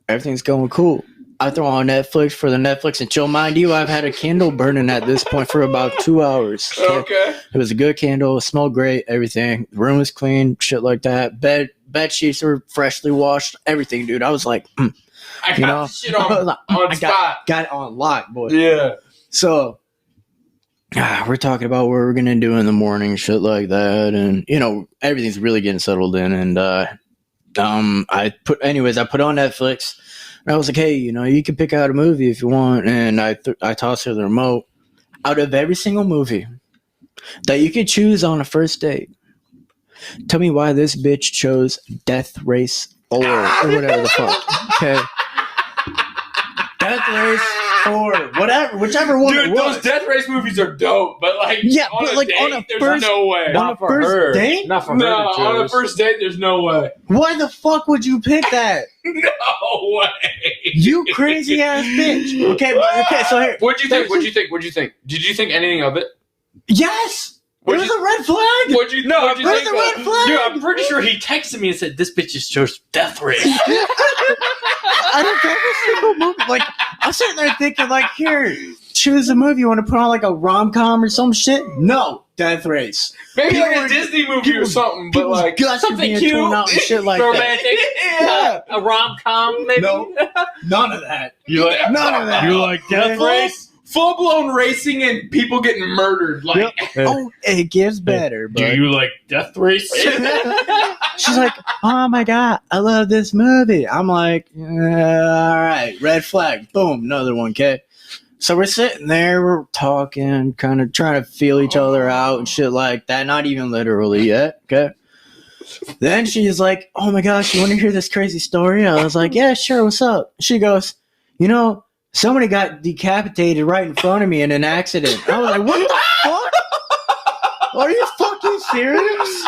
Everything's going cool. I throw on Netflix for the Netflix and chill. Mind you, I've had a candle burning at this point for about 2 hours. Okay. It was a good candle. It smelled great. Everything. The room was clean. Shit like that. Bed sheets were freshly washed. Everything, dude. I was like, I got shit on spot. Got it on lock, boy. Yeah. So we're talking about what we're gonna do in the morning, shit like that, and everything's really getting settled in. And I put on Netflix. And I was like, hey, you can pick out a movie if you want. And I tossed her the remote. Out of every single movie that you could choose on a first date, tell me why this bitch chose Death Race 4 or whatever the fuck. Okay. Death Race 4, whatever, whichever one. Dude, those Death Race movies are dope, but on a first, no way. Not for her. Date? Not for her. No, on a first date, there's no way. Why the fuck would you pick that? No way. You crazy ass bitch. Okay, so here. What'd you think? Did you think anything of it? Yes. It was a red flag. What'd you think? It was a red flag. Dude, I'm pretty sure he texted me and said, this bitch just chose Death Race. I don't every single movie. Like, I'm sitting there thinking, like, here, choose a movie. You want to put on like a rom-com or some shit? No, Death Race. Maybe like a Disney movie or something, but like something cute, out and shit like romantic, that. A rom-com, maybe. No, none of that. You like none of that. You like Death Race? Full-blown racing and people getting murdered. Like, oh, it gets better. Do you like Death Race? She's like, oh my god, I love this movie. I'm like, all right, red flag. Boom, another one, okay? So we're sitting there, we're talking, kind of trying to feel each other out and shit like that. Not even literally yet, okay? Then she's like, oh my gosh, you want to hear this crazy story? I was like, yeah, sure, what's up? She goes, somebody got decapitated right in front of me in an accident. I was like, what the fuck? Are you fucking serious?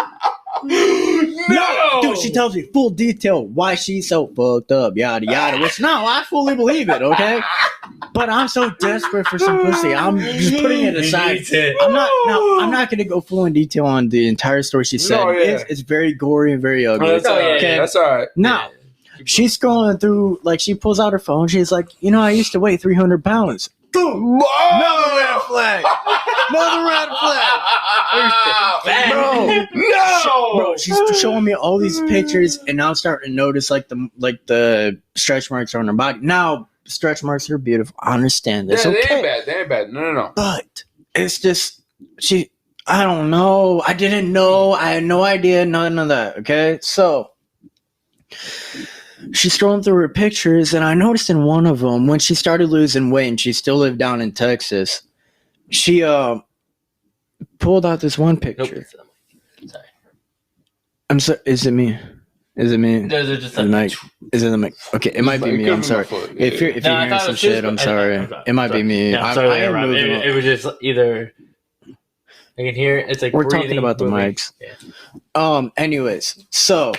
No! Dude, she tells me full detail why she's so fucked up, yada yada. Which I fully believe it, okay? But I'm so desperate for simplicity. I'm just putting it aside. I'm not gonna go full in detail on the entire story she said. It's very gory and very ugly. Okay, that's all right. Now, she's scrolling through, like, she pulls out her phone. She's like, I used to weigh 300 pounds. Boom! Another red flag. Another red flag. Bro, no! Bro, she's showing me all these pictures, and now I'm starting to notice the stretch marks on her body. Now, stretch marks are beautiful. I understand this. Yeah, okay. They ain't bad. No. But it's just I don't know. I didn't know. I had no idea. None of that. Okay, so she's scrolling through her pictures, and I noticed in one of them, when she started losing weight and she still lived down in Texas, she pulled out this one picture. Nope. Sorry. I'm sorry. Is it me? Is it me? Those are just the mic. Is it the mic? Okay, it might be me. I'm sorry. If you're hearing some shit, I'm sorry. It might be me. It was just either. I can hear it's like we're talking about the mics. Yeah. Anyways, so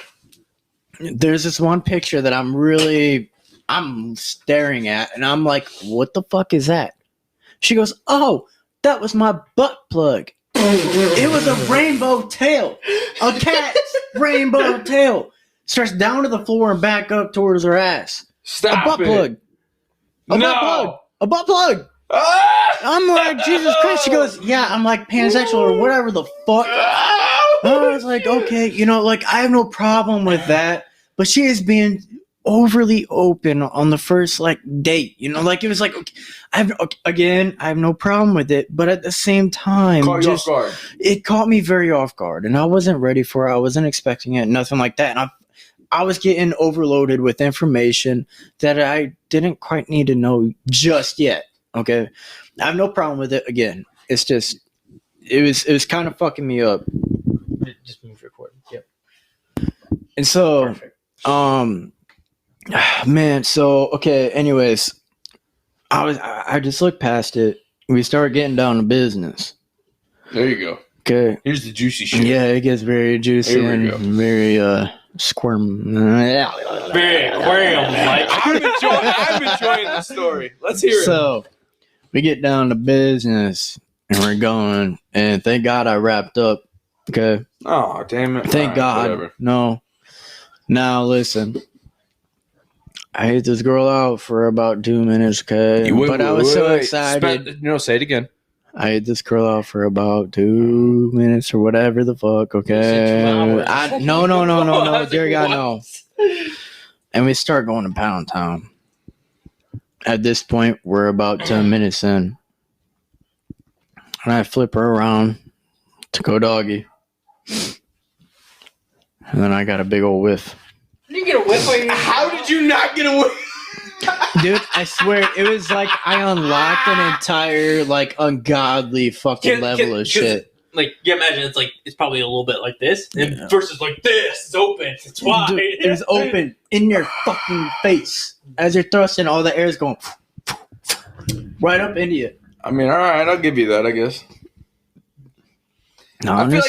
there's this one picture that I'm staring at, and I'm like, what the fuck is that? She goes, oh, that was my butt plug. It was a rainbow tail. A cat's rainbow tail. Stretched down to the floor and back up towards her ass. Stop a butt it. plug. A butt plug. A butt plug. I'm like, Jesus Christ. She goes, yeah, I'm like pansexual or whatever the fuck. I was like, okay, I have no problem with that. But she is being overly open on the first date. It was like, okay, I have no problem with it. But at the same time, it caught me very off guard. And I wasn't ready for it. I wasn't expecting it. Nothing like that. And I was getting overloaded with information that I didn't quite need to know just yet. Okay, I have no problem with it. Again, it's just it was kind of fucking me up. Just move record. Yep. And so, Perfect. man. So okay. Anyways, I just looked past it. We started getting down to business. There you go. Okay. Here's the juicy shit. Yeah, it gets very juicy and very squirm. Very aquarium-like. I'm enjoying the story. Let's hear it. So we get down to business and we're going, and thank God I wrapped up. Okay. Oh, damn it. Thank God. Whatever. No. Now listen. I hit this girl out for about 2 minutes, okay? But I was so excited. Say it again. I hit this girl out for about 2 minutes or whatever the fuck, okay? No, dear God, no. And we start going to Pound Town. At this point, we're about 10 minutes in. And I flip her around to go doggy. And then I got a big old whiff. Did you get a whiff? How did you not get a whiff? Dude, I swear, it was like I unlocked an entire, like, ungodly fucking level of shit. Like, you imagine it's probably a little bit like this, and versus like this. It's open. It's wide. Dude, it was open in your fucking face. As you're thrusting, all the air is going right up into you. I mean, all right, I'll give you that, I guess. No, I feel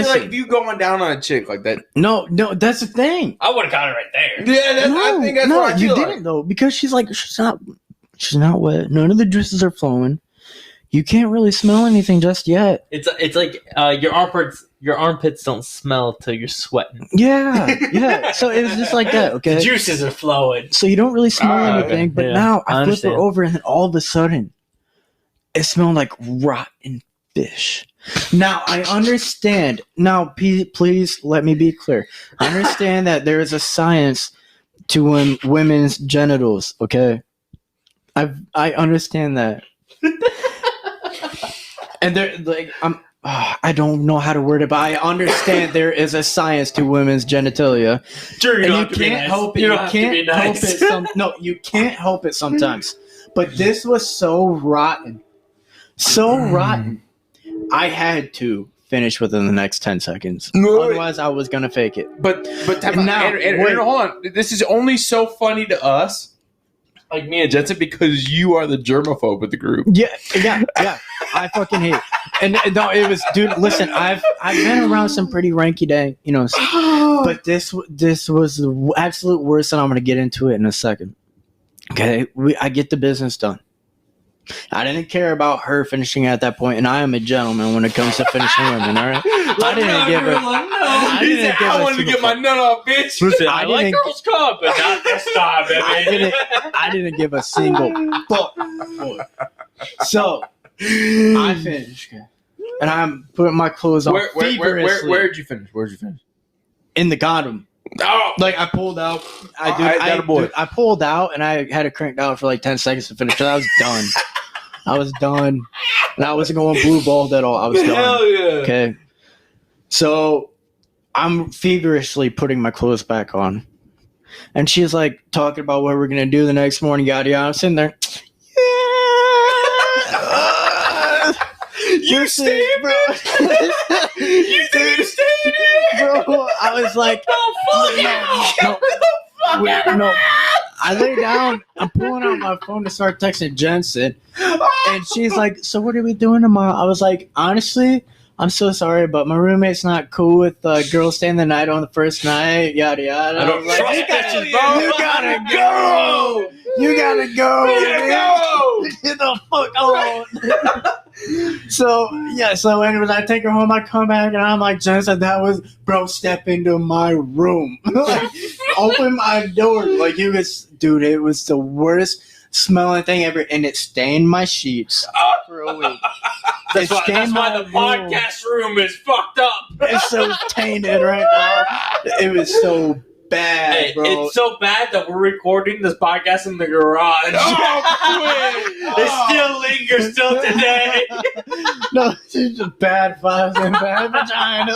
like if you going down on a chick like that. No, that's the thing. I would have got it right there. Yeah, I think that's what I feel you didn't though, because she's not wet. None of the juices are flowing. You can't really smell anything just yet. It's like your armpits don't smell till you're sweating. Yeah. So it was just like that. Okay, the juices are flowing, so you don't really smell anything. But now I flip her over, and then all of a sudden, it smelled like rotten fish. Now, I understand. Now, please let me be clear. I understand that there is a science to women's genitals, okay? I understand that. And they're like, I don't know how to word it, but I understand there is a science to women's genitalia. Sure, and you can't help it. You can't help it. No, you can't help it sometimes. But this was so rotten. So rotten. I had to finish within the next 10 seconds. Otherwise, I was going to fake it. But now, Andrew, hold on. This is only so funny to us, like me and Jensen, because you are the germaphobe of the group. Yeah. I fucking hate it. And no, it was, dude, listen, I've been around some pretty ranky dang, but this was the absolute worst, and I'm going to get into it in a second. Okay? I get the business done. I didn't care about her finishing at that point, and I am a gentleman when it comes to finishing women, all right? I wanted to get my nut off, bitch. Listen, I like girls' cup, but not this time, baby. I didn't give a single fuck. So, I finished, and I'm putting my clothes on feverishly. Where'd you finish? In the condom. Oh. Like, I pulled out. I pulled out, and I had it cranked out for like 10 seconds to finish, because I was done. And I wasn't going blue balled at all. I was done. Hell yeah. Okay. So I'm feverishly putting my clothes back on. And she's like talking about what we're going to do the next morning, yada yada. I'm sitting there. Yeah. You stayed, bro. You think you stayed, bro? I was like, no. I lay down. I'm pulling out my phone to start texting Jensen, and she's like, "So what are we doing tomorrow?" I was like, "Honestly, I'm so sorry, but my roommate's not cool with girls staying the night on the first night, yada yada." I don't trust bitches, bro. You gotta go. You gotta go. Get the fuck on. So anyways, I take her home, I come back, and I'm like, Jensen, that was, bro, step into my room. Like, open my door. Like, it was the worst smelling thing ever, and it stained my sheets for a week. That's why the podcast room is fucked up. It's so tainted right now. It was so bad, bro. It's so bad that we're recording this podcast in the garage. It still lingers till today. No, it's just bad vibes and bad vagina.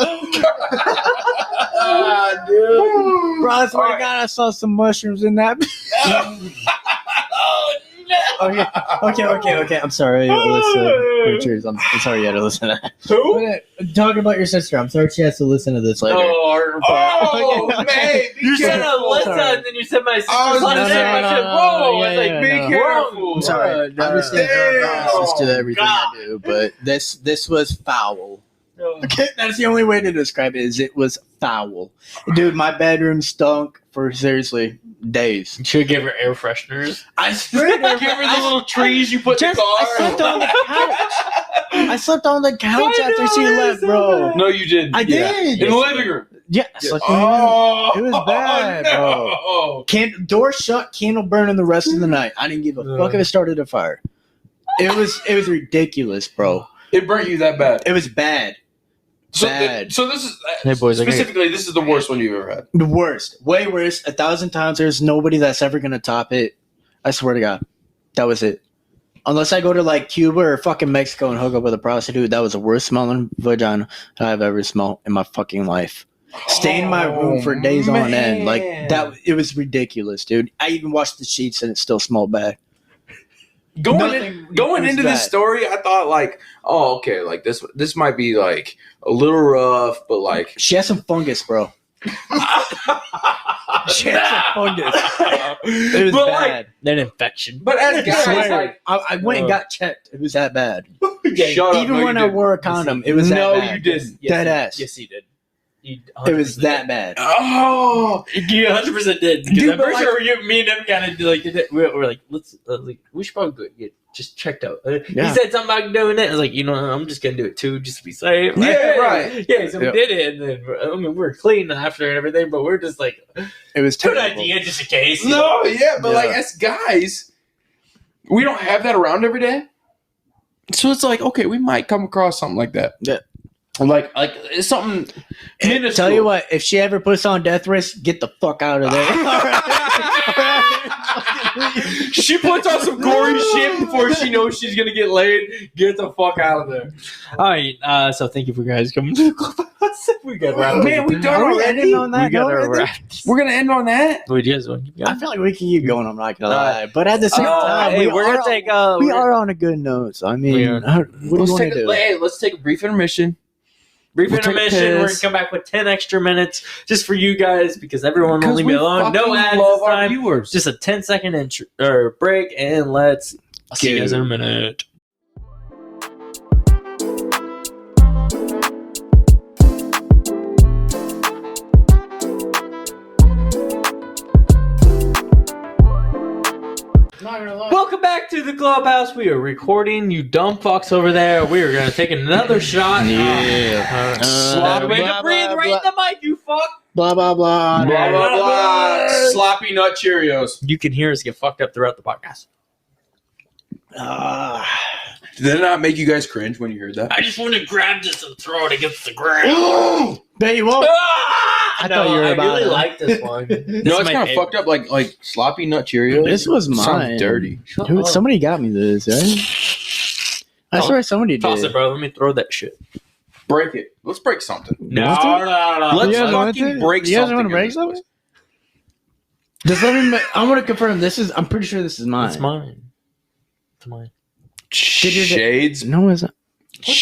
Dude. Bro, I swear to God, I saw some mushrooms in that. Oh, Okay. I'm sorry, Alyssa. Richards, I'm sorry you had to listen to that. Who? Talking about your sister, I'm sorry she has to listen to this later. Oh, man. You said Alyssa, and then you said my sister's last name. I said, whoa. I was like, be careful. I'm sorry. I'm just interrupting to everything I do, but this was foul. Okay, that's the only way to describe it. Is it was foul, dude. My bedroom stunk for seriously days. You should give her air fresheners. I swear, Give her the little trees you put in the car. I slept on the couch. I slept on the couch after she left, bro. No, you didn't. I did in the living room. Yeah, I slept in the living room. It was bad, no. bro. Door shut, candle burning the rest of the night. I didn't give a fuck if it started a fire. It was ridiculous, bro. It burnt you that bad. It was bad. So, bad. So this is Hey boys, specifically. This is the worst one you've ever had. The worst, way worse, 1,000 times. There's nobody that's ever gonna top it. I swear to God, that was it. Unless I go to like Cuba or fucking Mexico and hook up with a prostitute, that was the worst smelling vagina I've ever smelled in my fucking life. Stay in my room for days on end, like that. It was ridiculous, dude. I even washed the sheets and it still smelled bad. Going into this story, I thought like, oh, okay, like this might be like a little rough, but like she has some fungus, bro. She had some fungus. It was but bad. An infection. But as I guys, swear, like, I went and got checked. It was that bad. shut up. Even No, when you I didn't. wore a condom, it was that No, bad. you didn't. Dead ass. Yes, he did. It was that bad. Oh, You 100% did. Dude, I'm but pretty sure me and him kind of like did it. We're like, let's we should probably get just checked out. Yeah. He said something about doing it. I was like, I'm just gonna do it too, just to be safe. Yeah, right. Yeah, so Yep. we did it, and then we were clean after and everything, but we're just like, It was good terrible. idea, just in case. no, yeah, but Yeah. like as guys, we don't have that around every day. So it's like, okay, we might come across something like that. Yeah. Like it's something. And tell you what, if she ever puts on death risk, get the fuck out of there. She puts on some gory shit before she knows she's gonna get laid. Get the fuck out of there. All right, so thank you for guys coming to the clubhouse. We got wrapped. Man, we done Are we already. ending on that We got note our right there? wrapped. We're gonna end on that. We just want you I feel like we can keep going. I'm not gonna lie, but at the same time, hey, we we're are gonna take. we are on a good note. So I mean, We are. what do you want to do? Let's take a brief intermission. Brief We'll take a intermission. We're gonna piss. come back with 10 extra minutes just for you guys because everyone will leave me we alone. No fucking ads love this our time. viewers. Just a 10-second break, and I'll see you guys in a minute. Welcome back to the clubhouse. We are recording. You dumb fucks over there. We are gonna take another shot. Yeah. Sloppy way to blah, breathe blah, right in the mic, you fuck. Blah blah blah. Blah blah blah. Sloppy nut Cheerios. You can hear us get fucked up throughout the podcast. Did it not make you guys cringe when you heard that? I just want to grab this and throw it against the ground. Bet you won't. I thought you were about really it. like this one. No, it's kind of fucked up. Like sloppy nut Cheerios. This was Sounds mine. dirty. Dude, somebody got me this, right? I swear somebody Toss did. it, bro. Let me throw that shit. Break it. Let's break something. No. Let's You guys want fucking to? break You guys something. want to break something? Just let me. I want to confirm. I'm pretty sure this is mine. It's mine. It's mine. Shades. No, it's not.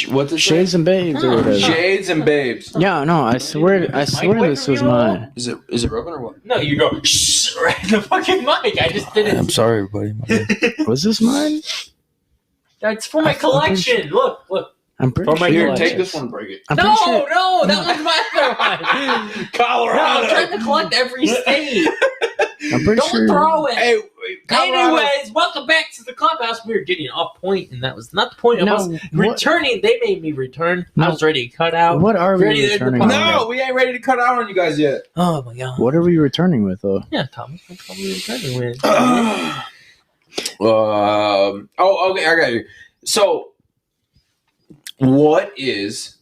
What's it? Shades and Babes or whatever. Shades and babes. Yeah, no, I swear this was mine. Is it rubbing or what? No, you go shh right in the fucking mic. I just did it. sorry, everybody. Was this mine? That's for my collection. Look. I'm pretty For my sure. Here, collection. take this one and break it. I'm No, pretty sure. no, that was my other one. Colorado. No, I'm trying to collect every state. I'm pretty Don't sure. throw it. Hey, Colorado. Anyways, welcome back to the clubhouse. We were getting off point, and that was not the point of No, us what- returning. They made me return. No. I was ready to cut out. What are we Ready to end the returning? podcast. with? No, we ain't ready to cut out on you guys yet. Oh my god. What are we returning with though? Yeah, Thomas. That's what we were returning with. Okay, I got you. So, what is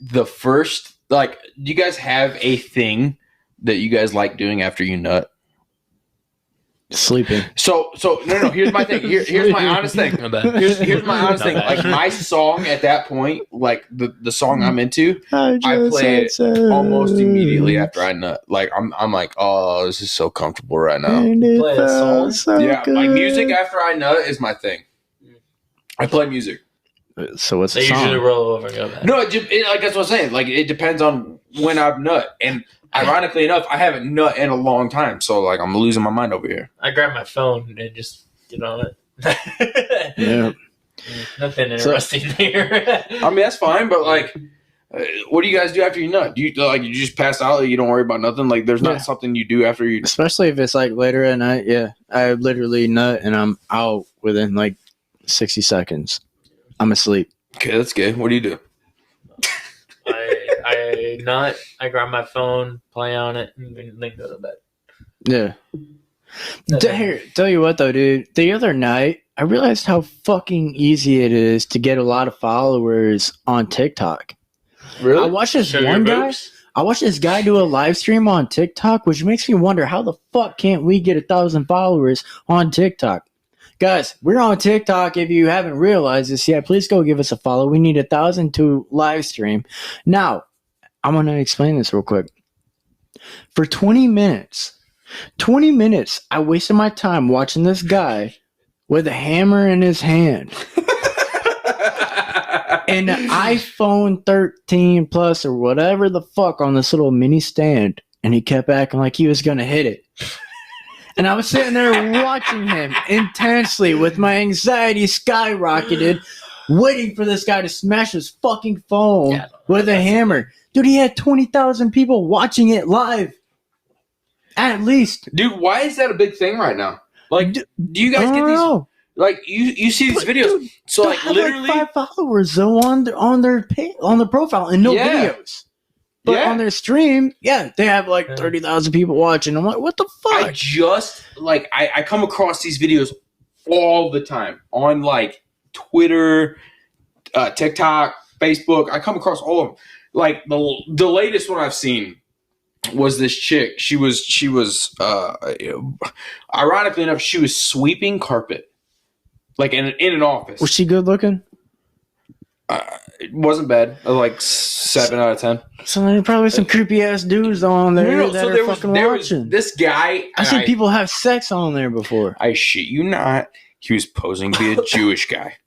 the first, like, do you guys have a thing that you guys like doing after you nut? Sleeping. So no. Here's my thing. Here's my honest thing. Here's my honest thing. Like my song at that point, like the song I'm into, I play it almost immediately after I nut. Like I'm like, oh, this is so comfortable right now. Play a song. So yeah, good. like music after I nut is my thing. I play music. So what's the They song? usually roll over and go back. No, like that's what I'm saying. Like it depends on when I've nut, and ironically enough, I haven't nut in a long time. So like I'm losing my mind over here. I grab my phone and just get on it. Yeah. Nothing interesting here. I mean that's fine, but like, what do you guys do after you nut? Do you you just pass out? You don't worry about nothing. Like there's not something you do after you. Especially if it's like later at night. Yeah, I literally nut and I'm out within like 60 seconds. I'm asleep. Okay, that's good. What do you do? I nut. I grab my phone, play on it, and then go to bed. Yeah. Here, tell you what though, dude. The other night, I realized how fucking easy it is to get a lot of followers on TikTok. Really? I watched this Show your one guy. boobs? I watched this guy do a live stream on TikTok, which makes me wonder how the fuck can't we get 1,000 followers on TikTok? Guys, we're on TikTok. If you haven't realized this yet, please go give us a follow. We need 1,000 to live stream. Now, I'm going to explain this real quick. For 20 minutes, I wasted my time watching this guy with a hammer in his hand. And an iPhone 13 Plus or whatever the fuck on this little mini stand. And he kept acting like he was going to hit it. And I was sitting there watching him intensely with my anxiety skyrocketed, waiting for this guy to smash his fucking phone with a hammer. Dude, he had 20,000 people watching it live. At least. Dude, why is that a big thing right now? Like, do you guys get these? Know. Like, you see these videos. Dude, so, like, literally. 5 followers, though, on their profile and no videos. But on their stream, they have like 30,000 people watching. I'm like, what the fuck? I come across these videos all the time on like Twitter, TikTok, Facebook. I come across all of them. Like the latest one I've seen was this chick. She was ironically enough, she was sweeping carpet. Like in an office. Was she good looking? It wasn't bad. Like 7 out of 10. So there probably some creepy ass dudes on there that are fucking watching. This guy. I've seen people have sex on there before. I shit you not. He was posing to be a Jewish guy.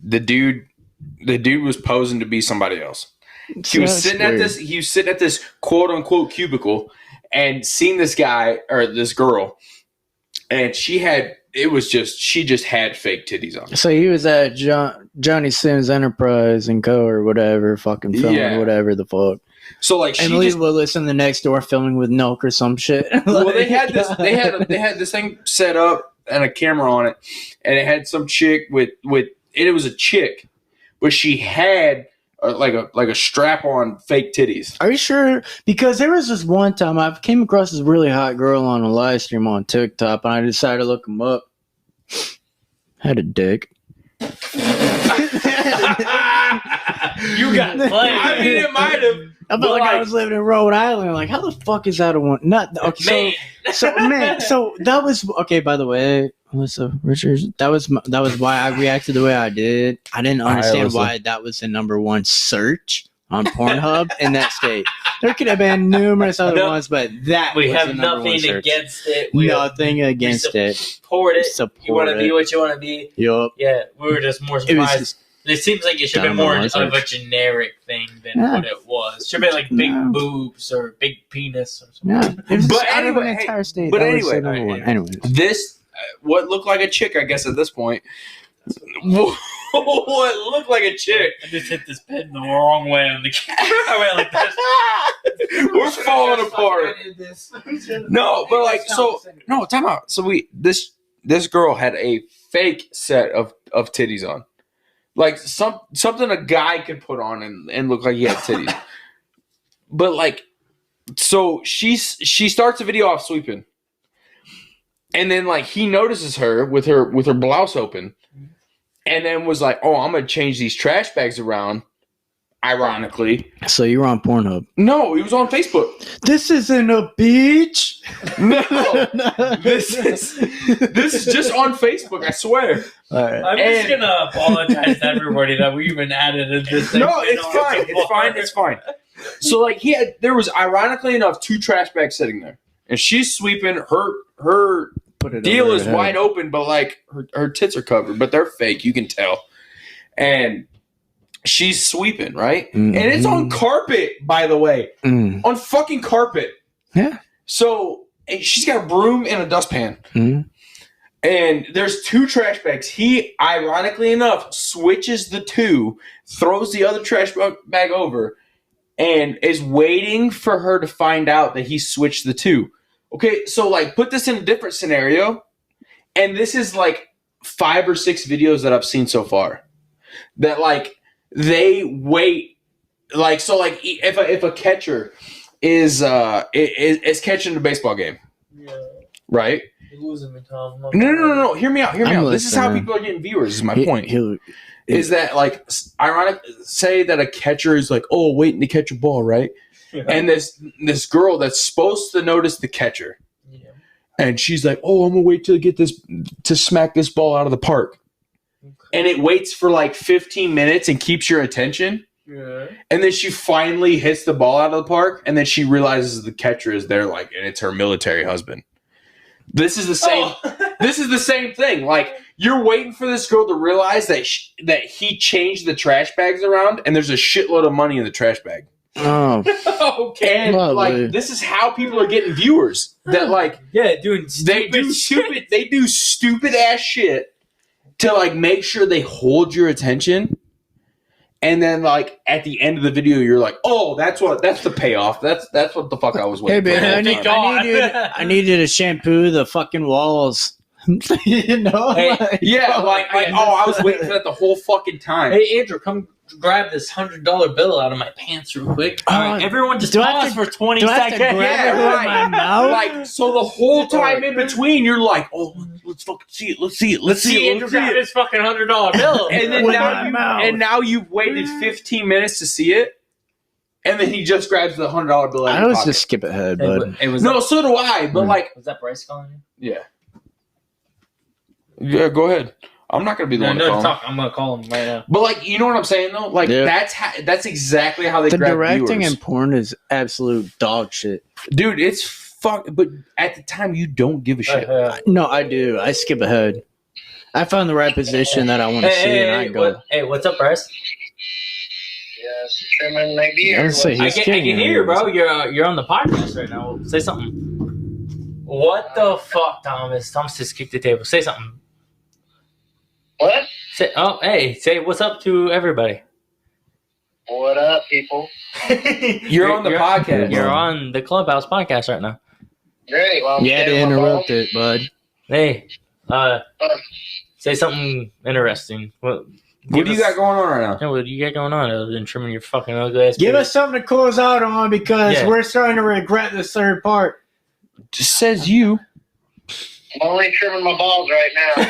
The dude was posing to be somebody else. He was sitting at this quote unquote cubicle and seeing this guy or this girl, and she just had fake titties on. So he was at Johnny Sims Enterprise and Co. or whatever, fucking filming whatever the fuck. So like, and Lee Willis in the next door filming with Nelk or some shit. Well, they had this thing set up and a camera on it, and it had some chick with it was a chick, but she had like a strap on fake titties. Are you sure? Because there was this one time I came across this really hot girl on a live stream on TikTok, and I decided to look him up. Had a dick. You got played. I mean, it might have. I felt like I was living in Rhode Island. Like, how the fuck is that a one? Not okay. So that was okay. By the way, Alyssa Richards, that was why I reacted the way I did. I didn't understand why that was the number one search on Pornhub in that state. There could have been numerous other ones, but that we was have the number nothing one search. against it. Nothing against it. Support it. You want to be what you want to be. Yup. Yeah, we were just more surprised. It seems like it should have been more of a generic thing than what it was. Should have been like big boobs or big penis or something. Yeah. But anyway, entire state. But anyway, this what looked like a chick, I guess at this point. What looked like a chick. I just hit this pen the wrong way on the camera. I went like this. We're falling apart. No, but like time out. So this girl had a fake set of titties on. Like something a guy could put on and look like he had titties. But like, so she starts the video off sweeping. And then like he notices her with her blouse open. And then was like, oh, I'm going to change these trash bags around. ironically. So you were on Pornhub? No, he was on Facebook. This isn't a beach. No, this is just on Facebook. I swear. All right. I'm just gonna apologize to everybody that we even added in this. No, it's fine. It's fine. It's fine. So like there was ironically enough 2 trash bags sitting there, and she's sweeping. Her deal is wide open, but like her tits are covered, but they're fake. You can tell, and she's sweeping, right? Mm-hmm. And it's on carpet, by the way, on fucking carpet. Yeah. So and she's got a broom and a dustpan. Mm-hmm. And there's 2 trash bags. He, ironically enough, switches the 2, throws the other trash bag over, and is waiting for her to find out that he switched the 2. Okay, so like put this in a different scenario, and this is like 5 or 6 videos that I've seen so far. That like they wait, like so like if a catcher is catching a baseball game, right? You're losing me, Tom. No. Hear me out. This is how listening. people are getting viewers. Is my point. He'll Is that like ironic? Say that a catcher is like, oh, waiting to catch a ball, right? Yeah. And this girl that's supposed to notice the catcher, Yeah. and she's like, oh, I'm gonna wait till I get this to smack this ball out of the park, and it waits for like 15 minutes and keeps your attention. Yeah. And then she finally hits the ball out of the park, and then she realizes the catcher is there, like, and it's her military husband. This is the same. This is the same thing. Like you're waiting for this girl to realize that that he changed the trash bags around, and there's a shitload of money in the trash bag. Oh, Okay. And lovely. like this is how people are getting viewers. That like doing they do stupid ass shit to like make sure they hold your attention. And then, like at the end of the video, you're like, "Oh, that's the payoff. That's what the fuck I was waiting hey for." man, I need you to shampoo the fucking walls. You know, Hey, I was waiting for that the whole fucking time. Hey, Andrew, come grab this $100 bill out of my pants real quick. All right, everyone, just pause for 20 seconds. My mouth? Like so, the whole time in between, you're like, "Oh, let's fucking see it. Let's see it. Let's see it. Andrew grab this fucking $100 bill, And then now you've waited 15 minutes to see it, and then he just grabs the $100 bill. I always just skip ahead, bud. No, so do I. But like, was that Bryce calling you? yeah. Yeah, go ahead. I'm not gonna be the one to call him. I'm gonna call him right now. But like, you know what I'm saying though? Like that's exactly how they The grab directing viewers. in porn is absolute dog shit. Dude, it's fuck. But at the time, you don't give a shit. No, I do. I skip ahead. I found the right position that I want to see, and I go. What's up, Bryce? Yes, trimming my beard. I was say, I can hear you, bro. You're on the podcast right now. Say something. What the fuck, Thomas? Thomas just kicked the table. Say something. What? Say what's up to everybody. What up, people? You're on the podcast. You're on the Clubhouse podcast right now. Great. Well, You had to interrupt it, bud. Hey, say something interesting. What do you got going on right now? Yeah, what do you got going on other than trimming your fucking ugly ass? Give beard? us something to close out on because we're starting to regret this third part. Just says you. I'm only trimming my balls right now.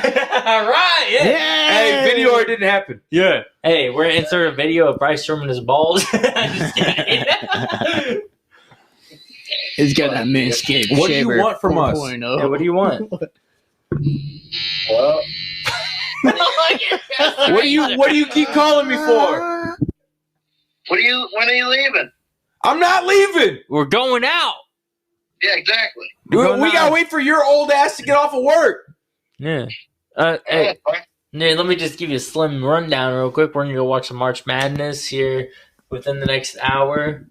All right, yeah. Hey, video or it didn't happen. Yeah. Hey, we're gonna insert a video of Bryce trimming his balls. Just kidding. He's got that Manscaped. What do you want from us? 4.0. Yeah, what do you want? Well, What do you keep calling me for? when are you leaving? I'm not leaving. We're going out. Yeah, exactly. We gotta wait for your old ass to get off of work. Yeah. Hey, let me just give you a slim rundown real quick. We're gonna go watch some March Madness here within the next hour.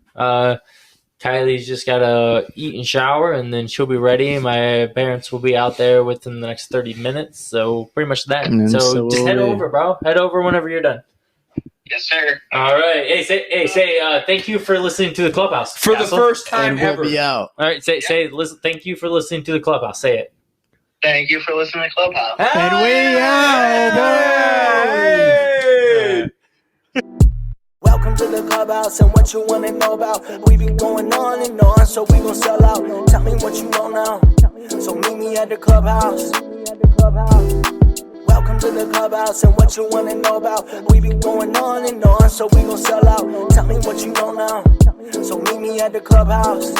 Kylie's just gotta eat and shower, and then she'll be ready. My parents will be out there within the next 30 minutes. So pretty much that. So just head over, bro. Head over whenever you're done. Yes, sir. All right. Hey, say thank you for listening to the Clubhouse. For the first time And we'll ever. be out. All right. Say listen. Thank you for listening to the Clubhouse. Say it. Thank you for listening to Clubhouse. And we out, Hey! Welcome to the clubhouse and what you wanna know about. We been going on and on, so we gon' sell out. Tell me what you know now. So meet me at the clubhouse. Welcome to the clubhouse and what you wanna know about. We been going on and on. on, so we gon' sell out. Tell me what you know now. So meet me at the clubhouse.